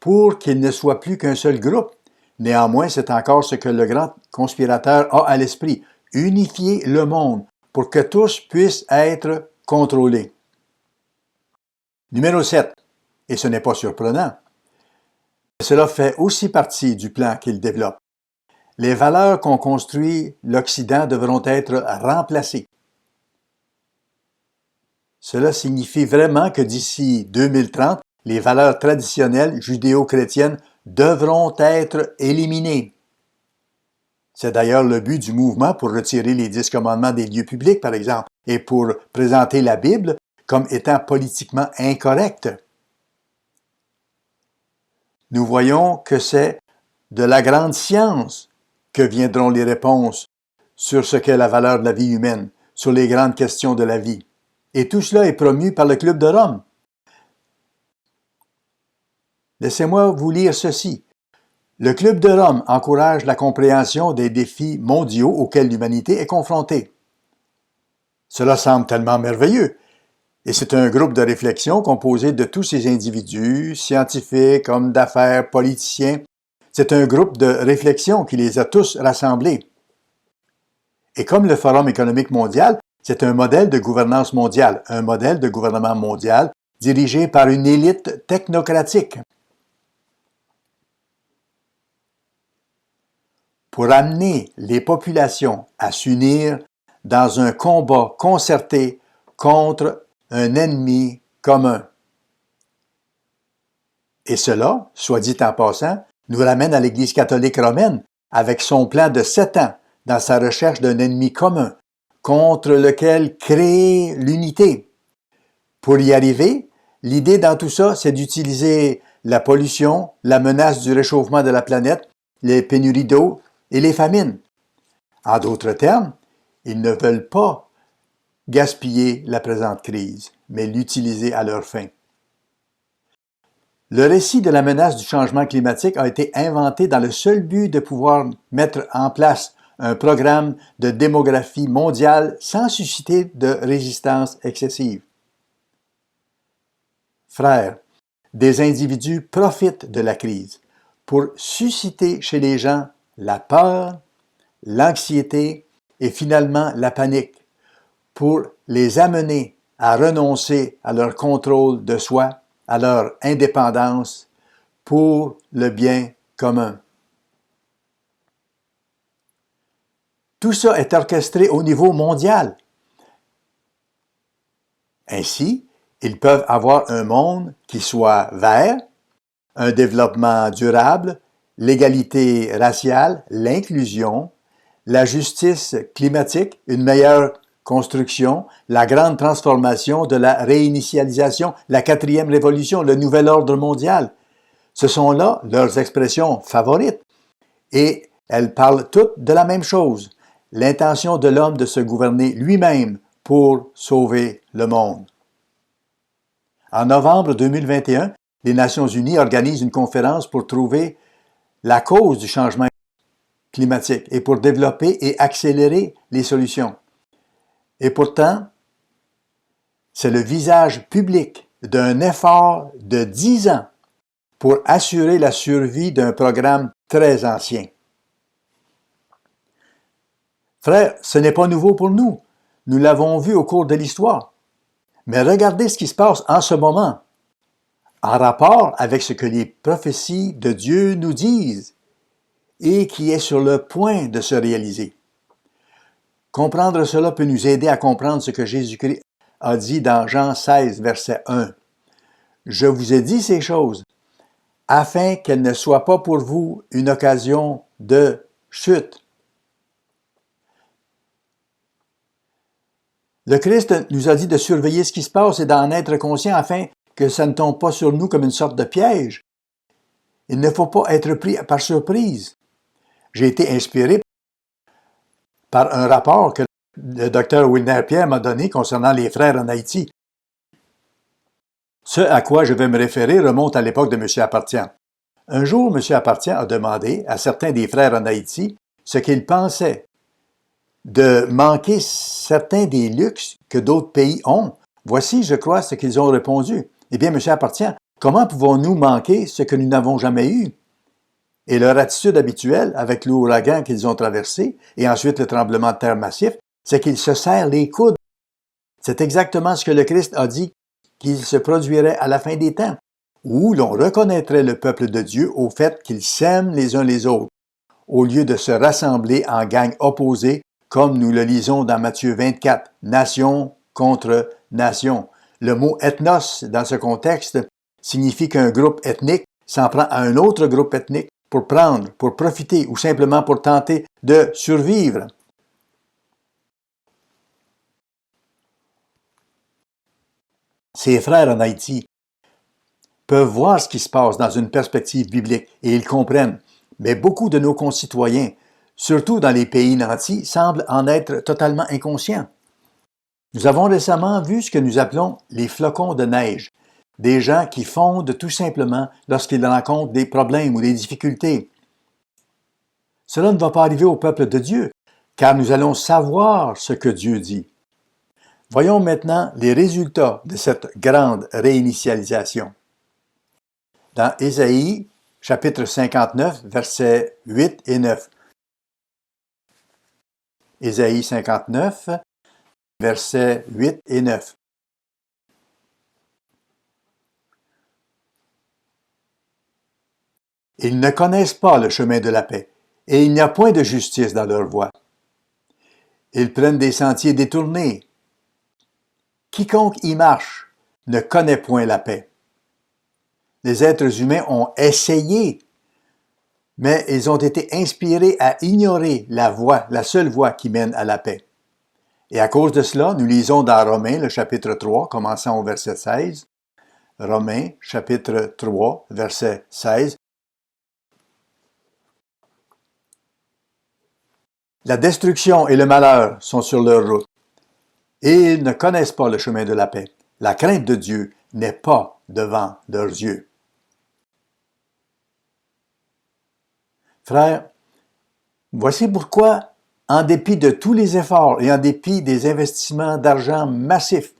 pour qu'ils ne soient plus qu'un seul groupe. Néanmoins, c'est encore ce que le grand conspirateur a à l'esprit, unifier le monde pour que tous puissent être contrôlés. Numéro 7, et ce n'est pas surprenant, cela fait aussi partie du plan qu'il développe. Les valeurs qu'ont construit l'Occident devront être remplacées. Cela signifie vraiment que d'ici 2030, les valeurs traditionnelles judéo-chrétiennes devront être éliminées. C'est d'ailleurs le but du mouvement pour retirer les 10 commandements des lieux publics, par exemple, et pour présenter la Bible comme étant politiquement incorrecte. Nous voyons que c'est de la grande science que viendront les réponses sur ce qu'est la valeur de la vie humaine, sur les grandes questions de la vie. Et tout cela est promu par le Club de Rome. Laissez-moi vous lire ceci. Le Club de Rome encourage la compréhension des défis mondiaux auxquels l'humanité est confrontée. Cela semble tellement merveilleux. Et c'est un groupe de réflexion composé de tous ces individus, scientifiques, hommes d'affaires, politiciens. C'est un groupe de réflexion qui les a tous rassemblés. Et comme le Forum économique mondial, c'est un modèle de gouvernance mondiale, un modèle de gouvernement mondial dirigé par une élite technocratique. Pour amener les populations à s'unir dans un combat concerté contre un ennemi commun. Et cela, soit dit en passant, nous ramène à l'Église catholique romaine avec son plan de 7 ans dans sa recherche d'un ennemi commun contre lequel créer l'unité. Pour y arriver, l'idée dans tout ça, c'est d'utiliser la pollution, la menace du réchauffement de la planète, les pénuries d'eau et les famines. En d'autres termes, ils ne veulent pas gaspiller la présente crise, mais l'utiliser à leur fin. Le récit de la menace du changement climatique a été inventé dans le seul but de pouvoir mettre en place un programme de démographie mondiale sans susciter de résistance excessive. Frères, des individus profitent de la crise pour susciter chez les gens la peur, l'anxiété et finalement la panique, pour les amener à renoncer à leur contrôle de soi, à leur indépendance, pour le bien commun. Tout ça est orchestré au niveau mondial. Ainsi, ils peuvent avoir un monde qui soit vert, un développement durable, l'égalité raciale, l'inclusion, la justice climatique, une meilleure construction, la grande transformation de la réinitialisation, la 4e révolution, le nouvel ordre mondial. Ce sont là leurs expressions favorites et elles parlent toutes de la même chose, l'intention de l'homme de se gouverner lui-même pour sauver le monde. En novembre 2021, les Nations unies organisent une conférence pour trouver la cause du changement climatique et pour développer et accélérer les solutions. Et pourtant, c'est le visage public d'un effort de 10 ans pour assurer la survie d'un programme très ancien. Frères, ce n'est pas nouveau pour nous. Nous l'avons vu au cours de l'histoire. Mais regardez ce qui se passe en ce moment, en rapport avec ce que les prophéties de Dieu nous disent et qui est sur le point de se réaliser. Comprendre cela peut nous aider à comprendre ce que Jésus-Christ a dit dans Jean 16, verset 1. « Je vous ai dit ces choses, afin qu'elles ne soient pas pour vous une occasion de chute. » Le Christ nous a dit de surveiller ce qui se passe et d'en être conscient afin que ça ne tombe pas sur nous comme une sorte de piège. Il ne faut pas être pris par surprise. J'ai été inspiré par un rapport que le Dr Wilner Pierre m'a donné concernant les frères en Haïti. Ce à quoi je vais me référer remonte à l'époque de M. Apartian. Un jour, M. Apartian a demandé à certains des frères en Haïti ce qu'ils pensaient de manquer certains des luxes que d'autres pays ont. Voici, je crois, ce qu'ils ont répondu. Eh bien, M. Apartian, comment pouvons-nous manquer ce que nous n'avons jamais eu? Et leur attitude habituelle, avec l'ouragan qu'ils ont traversé, et ensuite le tremblement de terre massif, c'est qu'ils se serrent les coudes. C'est exactement ce que le Christ a dit qu'il se produirait à la fin des temps, où l'on reconnaîtrait le peuple de Dieu au fait qu'ils s'aiment les uns les autres, au lieu de se rassembler en gangs opposés, comme nous le lisons dans Matthieu 24, nation contre nation. Le mot ethnos, dans ce contexte, signifie qu'un groupe ethnique s'en prend à un autre groupe ethnique pour prendre, pour profiter ou simplement pour tenter de survivre. Ces frères en Haïti peuvent voir ce qui se passe dans une perspective biblique et ils comprennent, mais beaucoup de nos concitoyens, surtout dans les pays nantis, semblent en être totalement inconscients. Nous avons récemment vu ce que nous appelons les flocons de neige, des gens qui fondent tout simplement lorsqu'ils rencontrent des problèmes ou des difficultés. Cela ne va pas arriver au peuple de Dieu, car nous allons savoir ce que Dieu dit. Voyons maintenant les résultats de cette grande réinitialisation. Dans Ésaïe, chapitre 59, versets 8 et 9. Ésaïe 59, versets 8 et 9. Ils ne connaissent pas le chemin de la paix, et il n'y a point de justice dans leur voie. Ils prennent des sentiers détournés. Quiconque y marche ne connaît point la paix. Les êtres humains ont essayé, mais ils ont été inspirés à ignorer la voie, la seule voie qui mène à la paix. Et à cause de cela, nous lisons dans Romains, le chapitre 3, commençant au verset 16. Romains, chapitre 3, verset 16. La destruction et le malheur sont sur leur route, et ils ne connaissent pas le chemin de la paix. La crainte de Dieu n'est pas devant leurs yeux. Frères, voici pourquoi, en dépit de tous les efforts et en dépit des investissements d'argent massifs,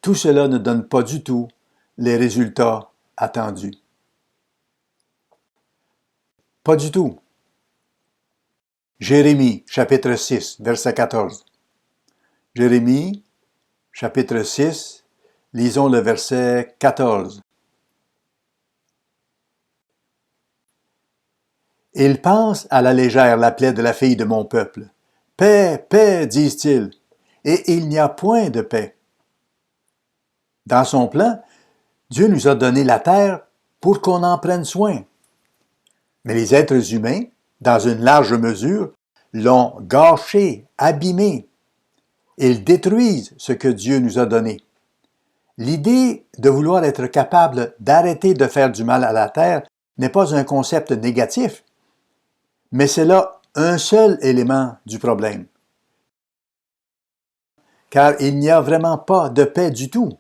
tout cela ne donne pas du tout les résultats attendus. Pas du tout. Jérémie, chapitre 6, verset 14. Jérémie, chapitre 6, lisons le verset 14. Ils pensent à la légère la plaie de la fille de mon peuple. Paix, paix, disent-ils, et il n'y a point de paix. Dans son plan, Dieu nous a donné la terre pour qu'on en prenne soin. Mais les êtres humains, dans une large mesure, l'ont gâché, abîmé. Ils détruisent ce que Dieu nous a donné. L'idée de vouloir être capable d'arrêter de faire du mal à la terre n'est pas un concept négatif, mais c'est là un seul élément du problème. Car il n'y a vraiment pas de paix du tout.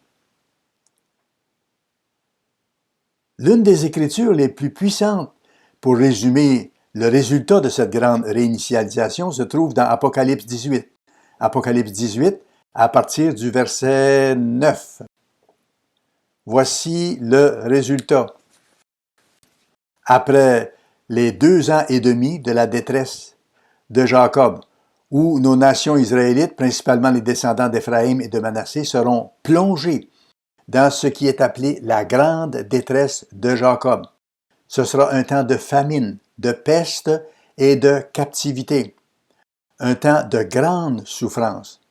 L'une des écritures les plus puissantes pour résumer le résultat de cette grande réinitialisation se trouve dans Apocalypse 18. Apocalypse 18, à partir du verset 9. Voici le résultat. Après les 2 ans et demi de la détresse de Jacob, où nos nations israélites, principalement les descendants d'Éphraïm et de Manassé, seront plongés dans ce qui est appelé la grande détresse de Jacob. Ce sera un temps de famine, de peste et de captivité, un temps de grande souffrance.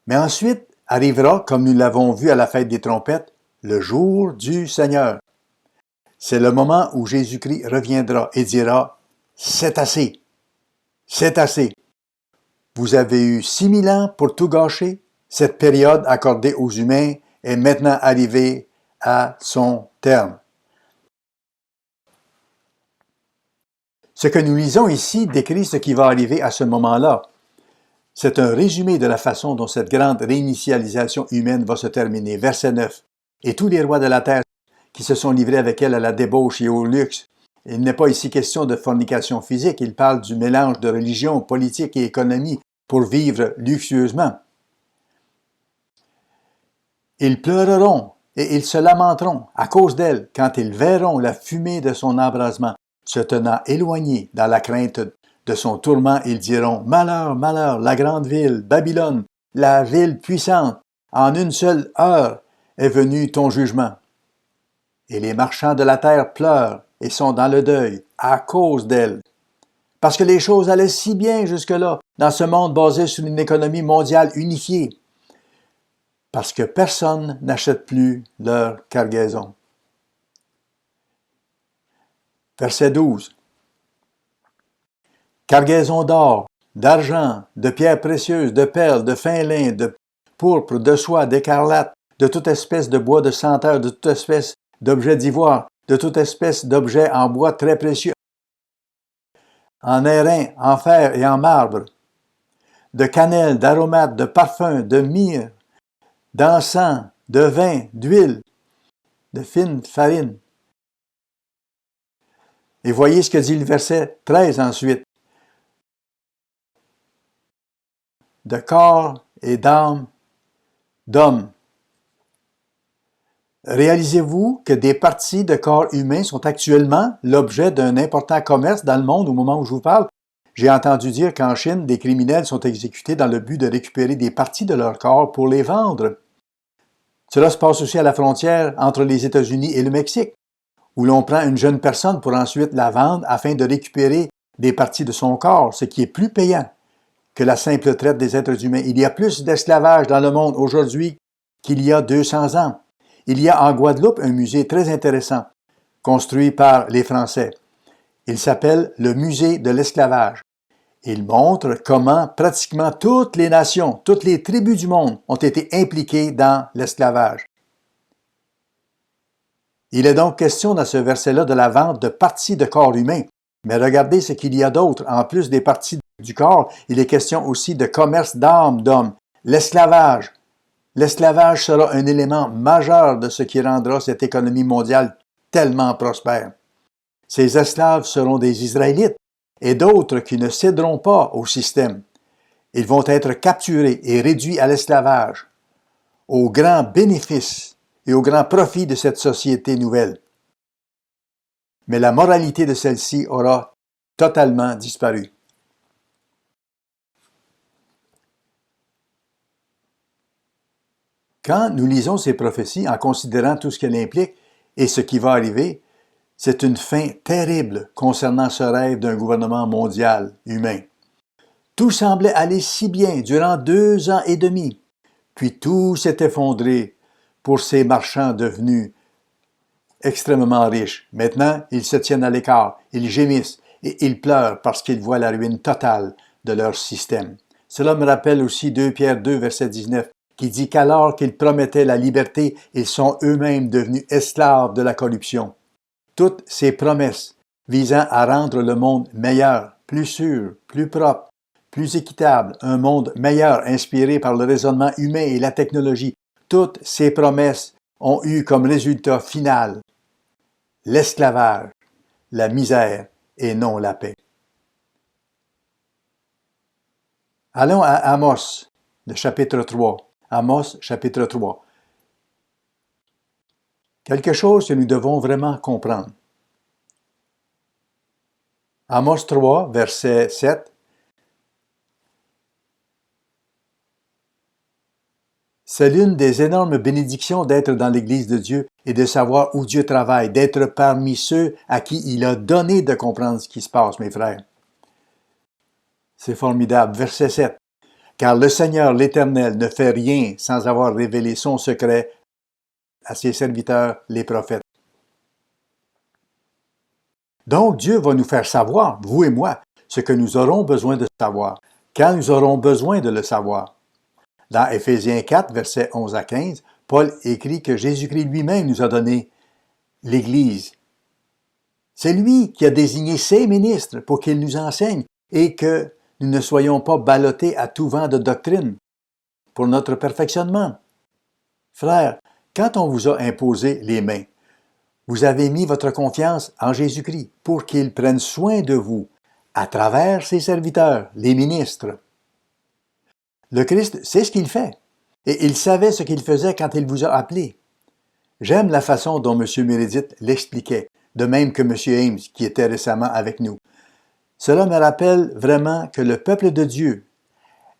Mais ensuite arrivera, comme nous l'avons vu à la fête des trompettes, le jour du Seigneur. C'est le moment où Jésus-Christ reviendra et dira « C'est assez, c'est assez. Vous avez eu 6000 ans pour tout gâcher. Cette période accordée aux humains est maintenant arrivée à son terme. » Ce que nous lisons ici décrit ce qui va arriver à ce moment-là. C'est un résumé de la façon dont cette grande réinitialisation humaine va se terminer. Verset 9. « Et tous les rois de la terre qui se sont livrés avec elle à la débauche et au luxe. » Il n'est pas ici question de fornication physique, il parle du mélange de religion, politique et économie pour vivre luxueusement. Ils pleureront et ils se lamenteront à cause d'elle quand ils verront la fumée de son embrasement, se tenant éloignés dans la crainte de son tourment. Ils diront « Malheur, malheur, la grande ville, Babylone, la ville puissante, en une seule heure est venu ton jugement. » Et les marchands de la terre pleurent et sont dans le deuil à cause d'elle. Parce que les choses allaient si bien jusque-là, dans ce monde basé sur une économie mondiale unifiée. Parce que personne n'achète plus leur cargaison. Verset 12. Cargaison d'or, d'argent, de pierres précieuses, de perles, de fin lin, de pourpre, de soie, d'écarlate, de toute espèce de bois de senteur, de toute espèce d'objets d'ivoire, de toute espèce d'objets en bois très précieux, en airain, en fer et en marbre, de cannelle, d'aromates, de parfums, de myrrhe, d'encens, de vin, d'huile, de fine farine. Et voyez ce que dit le verset 13 ensuite. De corps et d'âme d'homme. Réalisez-vous que des parties de corps humains sont actuellement l'objet d'un important commerce dans le monde au moment où je vous parle? J'ai entendu dire qu'en Chine, des criminels sont exécutés dans le but de récupérer des parties de leur corps pour les vendre. Cela se passe aussi à la frontière entre les États-Unis et le Mexique, où l'on prend une jeune personne pour ensuite la vendre afin de récupérer des parties de son corps, ce qui est plus payant que la simple traite des êtres humains. Il y a plus d'esclavage dans le monde aujourd'hui qu'il y a 200 ans. Il y a en Guadeloupe un musée très intéressant, construit par les Français. Il s'appelle le Musée de l'esclavage. Il montre comment pratiquement toutes les nations, toutes les tribus du monde ont été impliquées dans l'esclavage. Il est donc question dans ce verset-là de la vente de parties de corps humain. Mais regardez ce qu'il y a d'autre. En plus des parties du corps, il est question aussi de commerce d'âmes d'hommes, l'esclavage. L'esclavage sera un élément majeur de ce qui rendra cette économie mondiale tellement prospère. Ces esclaves seront des Israélites et d'autres qui ne céderont pas au système. Ils vont être capturés et réduits à l'esclavage, au grand bénéfice et au grand profit de cette société nouvelle. Mais la moralité de celle-ci aura totalement disparu. Quand nous lisons ces prophéties en considérant tout ce qu'elles impliquent et ce qui va arriver, c'est une fin terrible concernant ce rêve d'un gouvernement mondial humain. Tout semblait aller si bien durant 2 ans et demi, puis tout s'est effondré pour ces marchands devenus extrêmement riches. Maintenant, ils se tiennent à l'écart, ils gémissent et ils pleurent parce qu'ils voient la ruine totale de leur système. Cela me rappelle aussi 2 Pierre 2, verset 19, qui dit qu'alors qu'ils promettaient la liberté, ils sont eux-mêmes devenus esclaves de la corruption. Toutes ces promesses visant à rendre le monde meilleur, plus sûr, plus propre, plus équitable, un monde meilleur inspiré par le raisonnement humain et la technologie, toutes ces promesses ont eu comme résultat final l'esclavage, la misère et non la paix. Allons à Amos, le chapitre 3. Amos, chapitre 3. Quelque chose que nous devons vraiment comprendre. Amos 3, verset 7. C'est l'une des énormes bénédictions d'être dans l'Église de Dieu et de savoir où Dieu travaille, d'être parmi ceux à qui il a donné de comprendre ce qui se passe, mes frères. C'est formidable. Verset 7. Car le Seigneur, l'Éternel, ne fait rien sans avoir révélé son secret à ses serviteurs, les prophètes. Donc, Dieu va nous faire savoir, vous et moi, ce que nous aurons besoin de savoir, quand nous aurons besoin de le savoir. Dans Éphésiens 4, versets 11 à 15, Paul écrit que Jésus-Christ lui-même nous a donné l'Église. C'est lui qui a désigné ses ministres pour qu'ils nous enseignent et que nous ne soyons pas ballottés à tout vent de doctrine pour notre perfectionnement. Frères, quand on vous a imposé les mains, vous avez mis votre confiance en Jésus-Christ pour qu'il prenne soin de vous à travers ses serviteurs, les ministres. Le Christ sait ce qu'il fait et il savait ce qu'il faisait quand il vous a appelé. J'aime la façon dont M. Meredith l'expliquait, de même que M. Ames qui était récemment avec nous. Cela me rappelle vraiment que le peuple de Dieu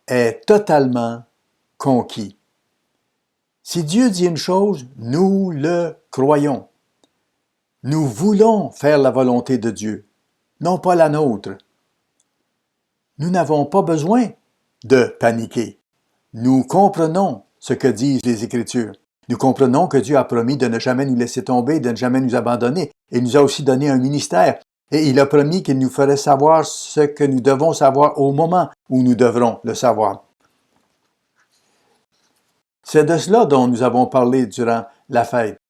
est totalement conquis. Si Dieu dit une chose, nous le croyons. Nous voulons faire la volonté de Dieu, non pas la nôtre. Nous n'avons pas besoin de paniquer. Nous comprenons ce que disent les Écritures. Nous comprenons que Dieu a promis de ne jamais nous laisser tomber, de ne jamais nous abandonner. Il nous a aussi donné un ministère. Et il a promis qu'il nous ferait savoir ce que nous devons savoir au moment où nous devrons le savoir. C'est de cela dont nous avons parlé durant la fête.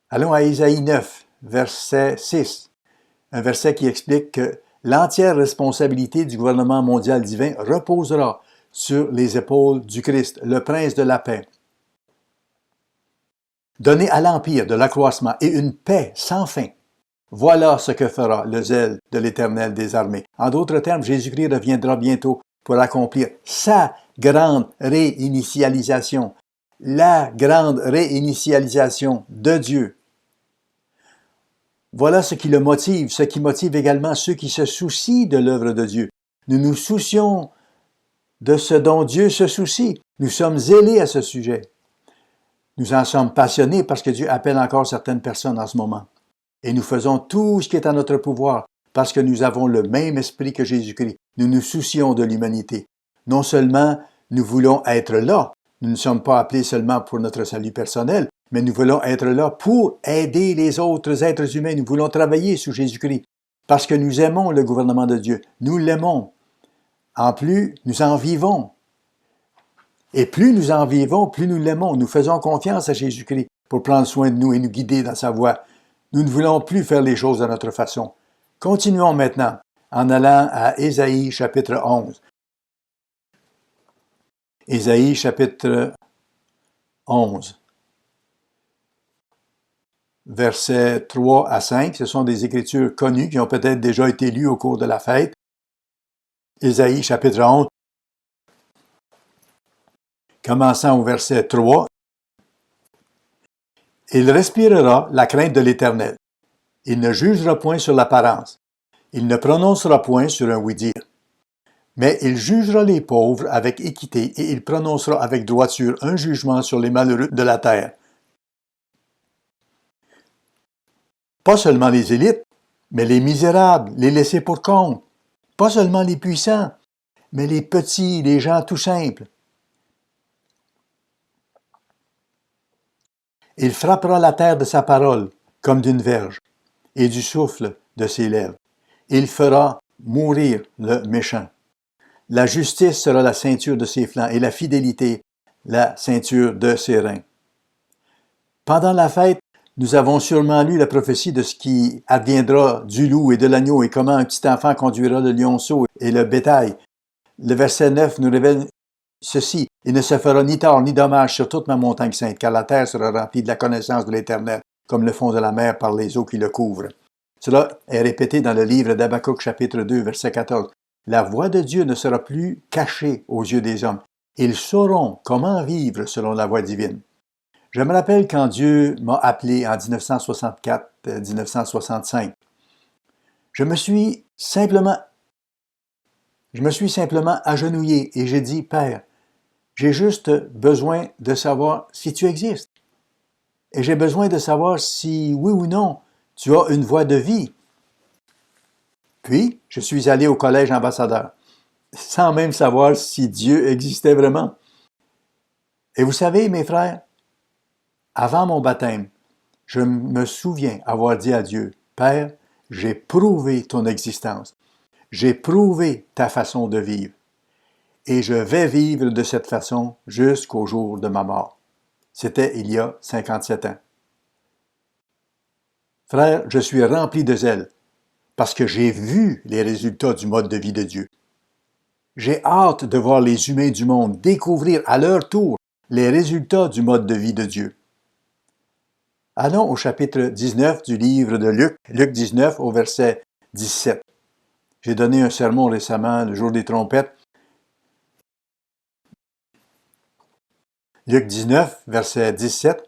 Allons à Ésaïe 9, verset 6, un verset qui explique que l'entière responsabilité du gouvernement mondial divin reposera sur les épaules du Christ, le prince de la paix. Donner à l'Empire de l'accroissement et une paix sans fin. Voilà ce que fera le zèle de l'Éternel des armées. En d'autres termes, Jésus-Christ reviendra bientôt pour accomplir sa grande réinitialisation, la grande réinitialisation de Dieu. Voilà ce qui le motive, ce qui motive également ceux qui se soucient de l'œuvre de Dieu. Nous nous soucions de ce dont Dieu se soucie. Nous sommes zélés à ce sujet. Nous en sommes passionnés parce que Dieu appelle encore certaines personnes en ce moment. Et nous faisons tout ce qui est à notre pouvoir parce que nous avons le même esprit que Jésus-Christ. Nous nous soucions de l'humanité. Non seulement nous voulons être là, nous ne sommes pas appelés seulement pour notre salut personnel, mais nous voulons être là pour aider les autres êtres humains. Nous voulons travailler sous Jésus-Christ parce que nous aimons le gouvernement de Dieu. Nous l'aimons. En plus, nous en vivons. Et plus nous en vivons, plus nous l'aimons. Nous faisons confiance à Jésus-Christ pour prendre soin de nous et nous guider dans sa voie. Nous ne voulons plus faire les choses de notre façon. Continuons maintenant en allant à Ésaïe chapitre 11. Ésaïe chapitre 11. Versets 3 à 5, ce sont des écritures connues qui ont peut-être déjà été lues au cours de la fête. Ésaïe chapitre 11, commençant au verset 3. Il respirera la crainte de l'Éternel. Il ne jugera point sur l'apparence. Il ne prononcera point sur un oui-dire. Mais il jugera les pauvres avec équité et il prononcera avec droiture un jugement sur les malheureux de la terre. Pas seulement les élites, mais les misérables, les laissés pour compte. Pas seulement les puissants, mais les petits, les gens tout simples. Il frappera la terre de sa parole, comme d'une verge, et du souffle de ses lèvres. Il fera mourir le méchant. La justice sera la ceinture de ses flancs, et la fidélité, la ceinture de ses reins. Pendant la fête, nous avons sûrement lu la prophétie de ce qui adviendra du loup et de l'agneau, et comment un petit enfant conduira le lionceau et le bétail. Le verset 9 nous révèle ceci: « Il ne se fera ni tort ni dommage sur toute ma montagne sainte, car la terre sera remplie de la connaissance de l'Éternel, comme le fond de la mer par les eaux qui le couvrent. » Cela est répété dans le livre d'Habakkuk chapitre 2, verset 14. La voix de Dieu ne sera plus cachée aux yeux des hommes. Ils sauront comment vivre selon la voie divine. Je me rappelle quand Dieu m'a appelé en 1964-1965. Je me suis simplement agenouillé et j'ai dit: « Père, j'ai juste besoin de savoir si tu existes. Et j'ai besoin de savoir si, oui ou non, tu as une voie de vie. » Puis, je suis allé au collège ambassadeur, sans même savoir si Dieu existait vraiment. Et vous savez, mes frères, avant mon baptême, je me souviens avoir dit à Dieu: « Père, j'ai prouvé ton existence. J'ai prouvé ta façon de vivre. Et je vais vivre de cette façon jusqu'au jour de ma mort. » C'était il y a 57 ans. Frère, je suis rempli de zèle parce que j'ai vu les résultats du mode de vie de Dieu. J'ai hâte de voir les humains du monde découvrir à leur tour les résultats du mode de vie de Dieu. Allons au chapitre 19 du livre de Luc, Luc 19 au verset 17. J'ai donné un sermon récemment, le jour des trompettes. Luc 19, verset 17.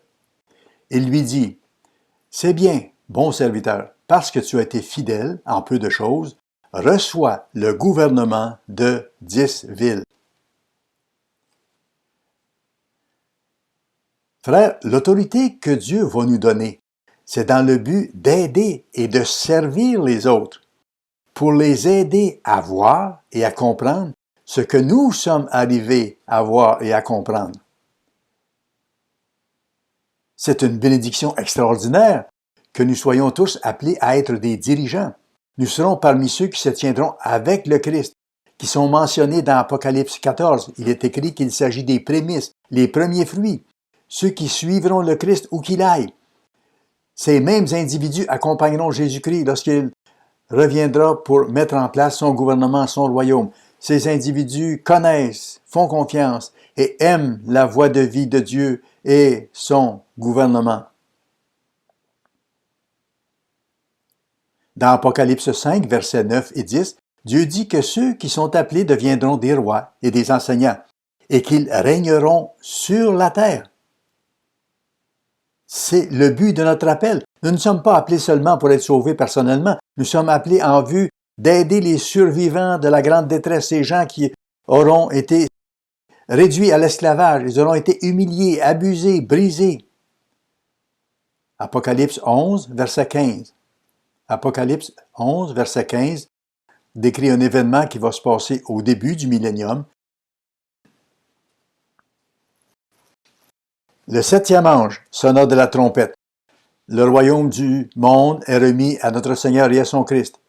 Il lui dit, « C'est bien, bon serviteur, parce que tu as été fidèle en peu de choses, reçois le gouvernement de 10 villes. » Frère, l'autorité que Dieu va nous donner, c'est dans le but d'aider et de servir les autres, pour les aider à voir et à comprendre ce que nous sommes arrivés à voir et à comprendre. C'est une bénédiction extraordinaire que nous soyons tous appelés à être des dirigeants. Nous serons parmi ceux qui se tiendront avec le Christ, qui sont mentionnés dans Apocalypse 14. Il est écrit qu'il s'agit des prémices, les premiers fruits, ceux qui suivront le Christ où qu'il aille. Ces mêmes individus accompagneront Jésus-Christ lorsqu'il reviendra pour mettre en place son gouvernement, son royaume. Ces individus connaissent, font confiance et aiment la voie de vie de Dieu et son gouvernement. Dans Apocalypse 5, versets 9 et 10, Dieu dit que ceux qui sont appelés deviendront des rois et des enseignants et qu'ils régneront sur la terre. C'est le but de notre appel. Nous ne sommes pas appelés seulement pour être sauvés personnellement. Nous sommes appelés en vue d'aider les survivants de la grande détresse, ces gens qui auront été réduits à l'esclavage, ils auront été humiliés, abusés, brisés. Apocalypse 11, verset 15. Apocalypse 11, verset 15 décrit un événement qui va se passer au début du millénium. Le 7e ange sonna de la trompette. Le royaume du monde est remis à notre Seigneur et à son Christ,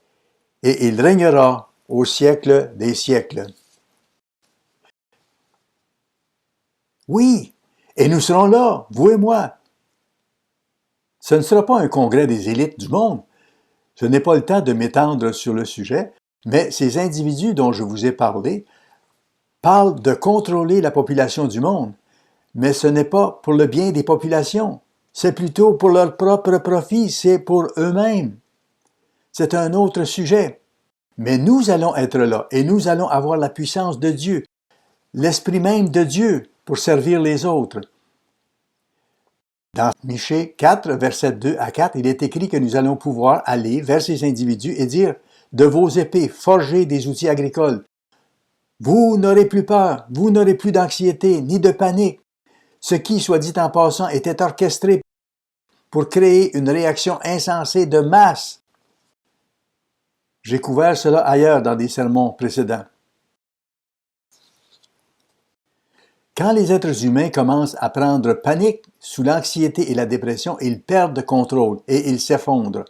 et il régnera au siècle des siècles. Oui, et nous serons là, vous et moi. Ce ne sera pas un congrès des élites du monde. Je n'ai pas le temps de m'étendre sur le sujet, mais ces individus dont je vous ai parlé parlent de contrôler la population du monde. Mais ce n'est pas pour le bien des populations, c'est plutôt pour leur propre profit, c'est pour eux-mêmes. C'est un autre sujet. Mais nous allons être là et nous allons avoir la puissance de Dieu, l'esprit même de Dieu pour servir les autres. Dans Michée 4, versets 2 à 4, il est écrit que nous allons pouvoir aller vers ces individus et dire « De vos épées, forgez des outils agricoles. Vous n'aurez plus peur, vous n'aurez plus d'anxiété ni de panique. Ce qui, soit dit en passant, était orchestré pour créer une réaction insensée de masse. » J'ai couvert cela ailleurs dans des sermons précédents. Quand les êtres humains commencent à prendre panique sous l'anxiété et la dépression, ils perdent contrôle et ils s'effondrent.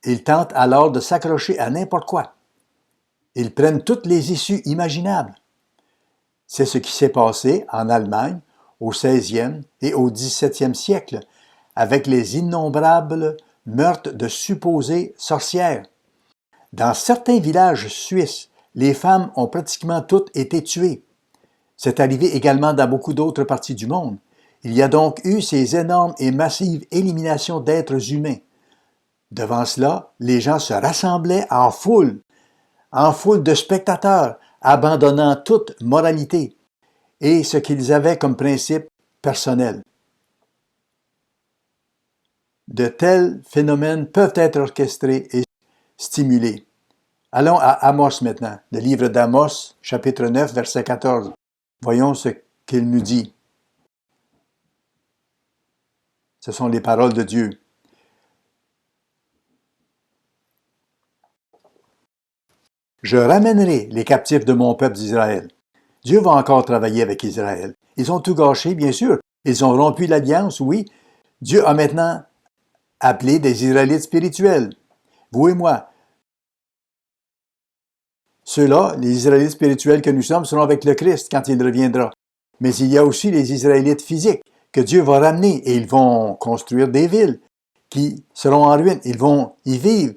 Ils tentent alors de s'accrocher à n'importe quoi. Ils prennent toutes les issues imaginables. C'est ce qui s'est passé en Allemagne au 16e et au 17e siècle avec les innombrables meurtres de supposées sorcières. Dans certains villages suisses, les femmes ont pratiquement toutes été tuées. C'est arrivé également dans beaucoup d'autres parties du monde. Il y a donc eu ces énormes et massives éliminations d'êtres humains. Devant cela, les gens se rassemblaient en foule de spectateurs, abandonnant toute moralité et ce qu'ils avaient comme principe personnel. De tels phénomènes peuvent être orchestrés et stimulés. Allons à Amos maintenant, le livre d'Amos, chapitre 9, verset 14. Voyons ce qu'il nous dit. Ce sont les paroles de Dieu. Je ramènerai les captifs de mon peuple d'Israël. Dieu va encore travailler avec Israël. Ils ont tout gâché, bien sûr. Ils ont rompu l'alliance, oui. Dieu a maintenant appelé des Israélites spirituels. Vous et moi. Ceux-là, les Israélites spirituels que nous sommes, seront avec le Christ quand il reviendra. Mais il y a aussi les Israélites physiques que Dieu va ramener et ils vont construire des villes. qui seront en ruine. Ils vont y vivre.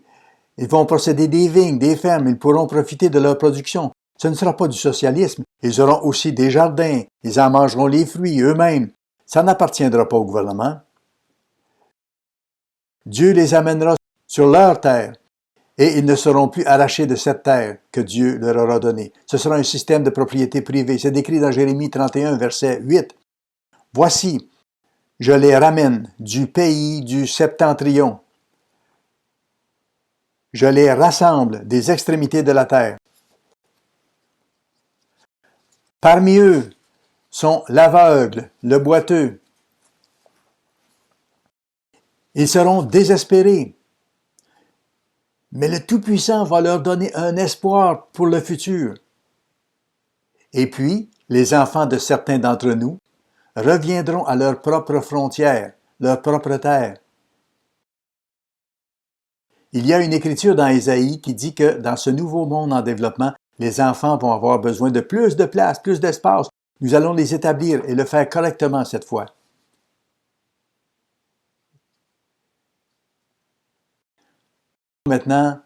Ils vont posséder des vignes, des fermes. Ils pourront profiter de leur production. Ce ne sera pas du socialisme. Ils auront aussi des jardins. Ils en mangeront les fruits eux-mêmes. Ça n'appartiendra pas au gouvernement. Dieu les amènera sur leur terre et ils ne seront plus arrachés de cette terre que Dieu leur aura donnée. Ce sera un système de propriété privée. C'est décrit dans Jérémie 31, verset 8. « Voici, je les ramène du pays du septentrion. Je les rassemble des extrémités de la terre. Parmi eux sont l'aveugle, le boiteux. Ils seront désespérés. Mais le Tout-Puissant va leur donner un espoir pour le futur. Et puis, les enfants de certains d'entre nous reviendront à leurs propres frontières, leur propre terre. Il y a une écriture dans Ésaïe qui dit que dans ce nouveau monde en développement, les enfants vont avoir besoin de plus de place, plus d'espace. Nous allons les établir et le faire correctement cette fois. Maintenant,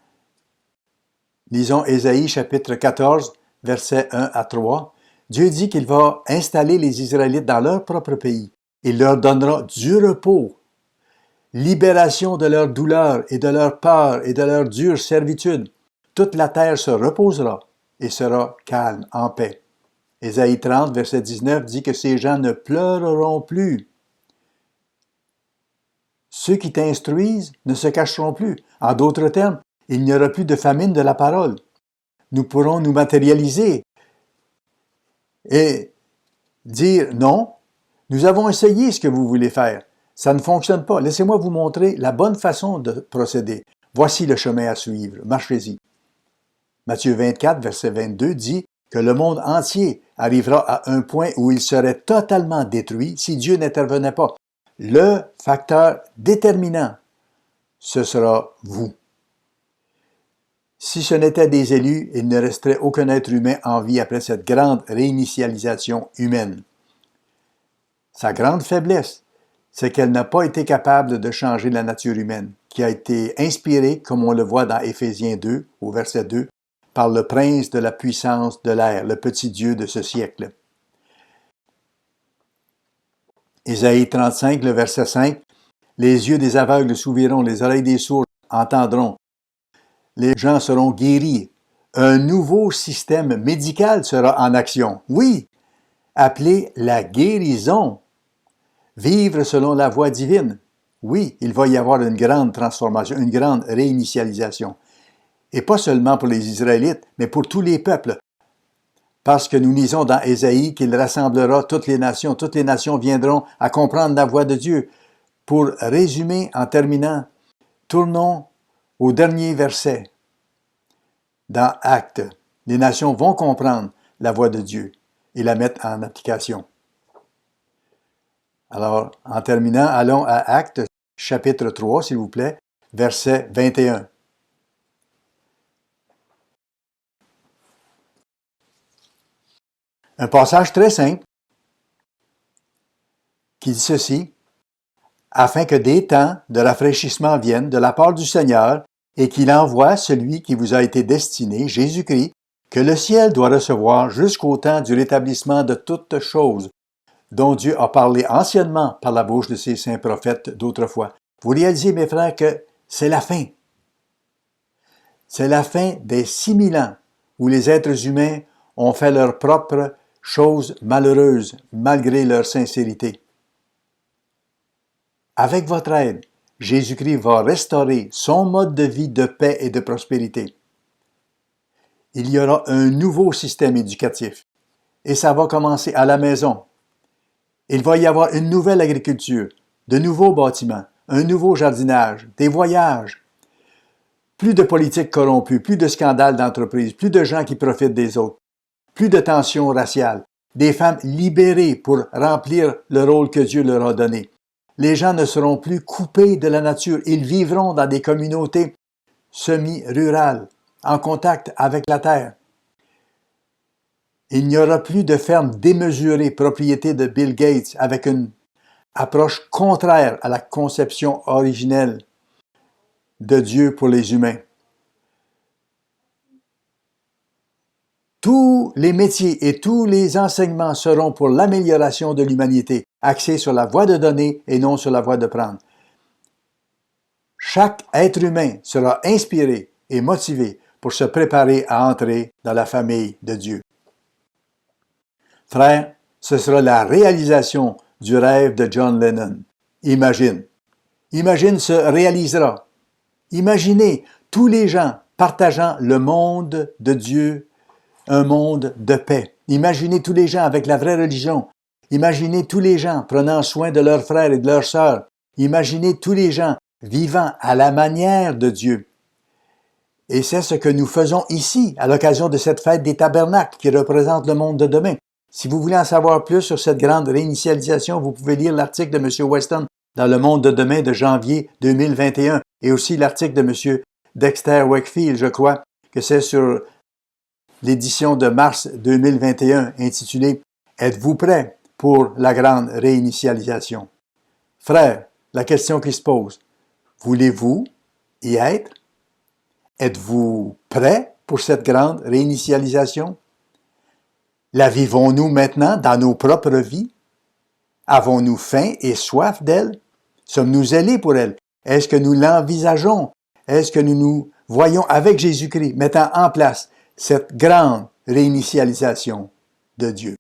lisons Ésaïe chapitre 14, versets 1 à 3. Dieu dit qu'il va installer les Israélites dans leur propre pays. Il leur donnera du repos, libération de leur douleur et de leur peur et de leur dure servitude. Toute la terre se reposera et sera calme, en paix. Ésaïe 30, verset 19 dit que ces gens ne pleureront plus. Ceux qui t'instruisent ne se cacheront plus. En d'autres termes, il n'y aura plus de famine de la parole. Nous pourrons nous matérialiser et dire non, nous avons essayé ce que vous voulez faire. Ça ne fonctionne pas. Laissez-moi vous montrer la bonne façon de procéder. Voici le chemin à suivre. Marchez-y. Matthieu 24, verset 22 dit que le monde entier arrivera à un point où il serait totalement détruit si Dieu n'intervenait pas. Le facteur déterminant, ce sera vous. Si ce n'était des élus, il ne resterait aucun être humain en vie après cette grande réinitialisation humaine. Sa grande faiblesse, c'est qu'elle n'a pas été capable de changer la nature humaine, qui a été inspirée, comme on le voit dans Éphésiens 2, au verset 2, par le prince de la puissance de l'air, le petit Dieu de ce siècle. Ésaïe 35, le verset 5, « Les yeux des aveugles s'ouvriront, les oreilles des sourds entendront. Les gens seront guéris. Un nouveau système médical sera en action. Oui, appelé la guérison. Vivre selon la voie divine. Oui, il va y avoir une grande transformation, une grande réinitialisation. Et pas seulement pour les Israélites, mais pour tous les peuples. Parce que nous lisons dans Ésaïe qu'il rassemblera toutes les nations viendront à comprendre la voix de Dieu. Pour résumer, en terminant, tournons au dernier verset. Dans Actes, les nations vont comprendre la voix de Dieu et la mettre en application. Alors, en terminant, allons à Actes, chapitre 3, s'il vous plaît, verset 21. Un passage très simple qui dit ceci, « Afin que des temps de rafraîchissement viennent de la part du Seigneur et qu'il envoie celui qui vous a été destiné, Jésus-Christ, que le ciel doit recevoir jusqu'au temps du rétablissement de toutes choses, dont Dieu a parlé anciennement par la bouche de ses saints prophètes d'autrefois. » Vous réalisez, mes frères, que c'est la fin. C'est la fin des 6000 ans où les êtres humains ont fait leur propre chose malheureuse malgré leur sincérité. Avec votre aide, Jésus-Christ va restaurer son mode de vie de paix et de prospérité. Il y aura un nouveau système éducatif et ça va commencer à la maison. Il va y avoir une nouvelle agriculture, de nouveaux bâtiments, un nouveau jardinage, des voyages. Plus de politiques corrompues, plus de scandales d'entreprise, plus de gens qui profitent des autres, plus de tensions raciales, des femmes libérées pour remplir le rôle que Dieu leur a donné. Les gens ne seront plus coupés de la nature, ils vivront dans des communautés semi-rurales, en contact avec la terre. Il n'y aura plus de fermes démesurées, propriété de Bill Gates, avec une approche contraire à la conception originelle de Dieu pour les humains. Tous les métiers et tous les enseignements seront pour l'amélioration de l'humanité, axés sur la voie de donner et non sur la voie de prendre. Chaque être humain sera inspiré et motivé pour se préparer à entrer dans la famille de Dieu. Frères, ce sera la réalisation du rêve de John Lennon. Imagine. Imagine se réalisera. Imaginez tous les gens partageant le monde de Dieu, un monde de paix. Imaginez tous les gens avec la vraie religion. Imaginez tous les gens prenant soin de leurs frères et de leurs sœurs. Imaginez tous les gens vivant à la manière de Dieu. Et c'est ce que nous faisons ici, à l'occasion de cette fête des tabernacles qui représente le monde de demain. Si vous voulez en savoir plus sur cette grande réinitialisation, vous pouvez lire l'article de M. Weston dans Le Monde de demain de janvier 2021 et aussi l'article de M. Dexter Wakefield, je crois que c'est sur l'édition de mars 2021 intitulée « Êtes-vous prêts pour la grande réinitialisation ?» Frères, la question qui se pose, voulez-vous y être? Êtes-vous prêts pour cette grande réinitialisation? La vivons-nous maintenant dans nos propres vies? Avons-nous faim et soif d'elle? Sommes-nous zélés pour elle? Est-ce que nous l'envisageons? Est-ce que nous nous voyons avec Jésus-Christ mettant en place cette grande réinitialisation de Dieu?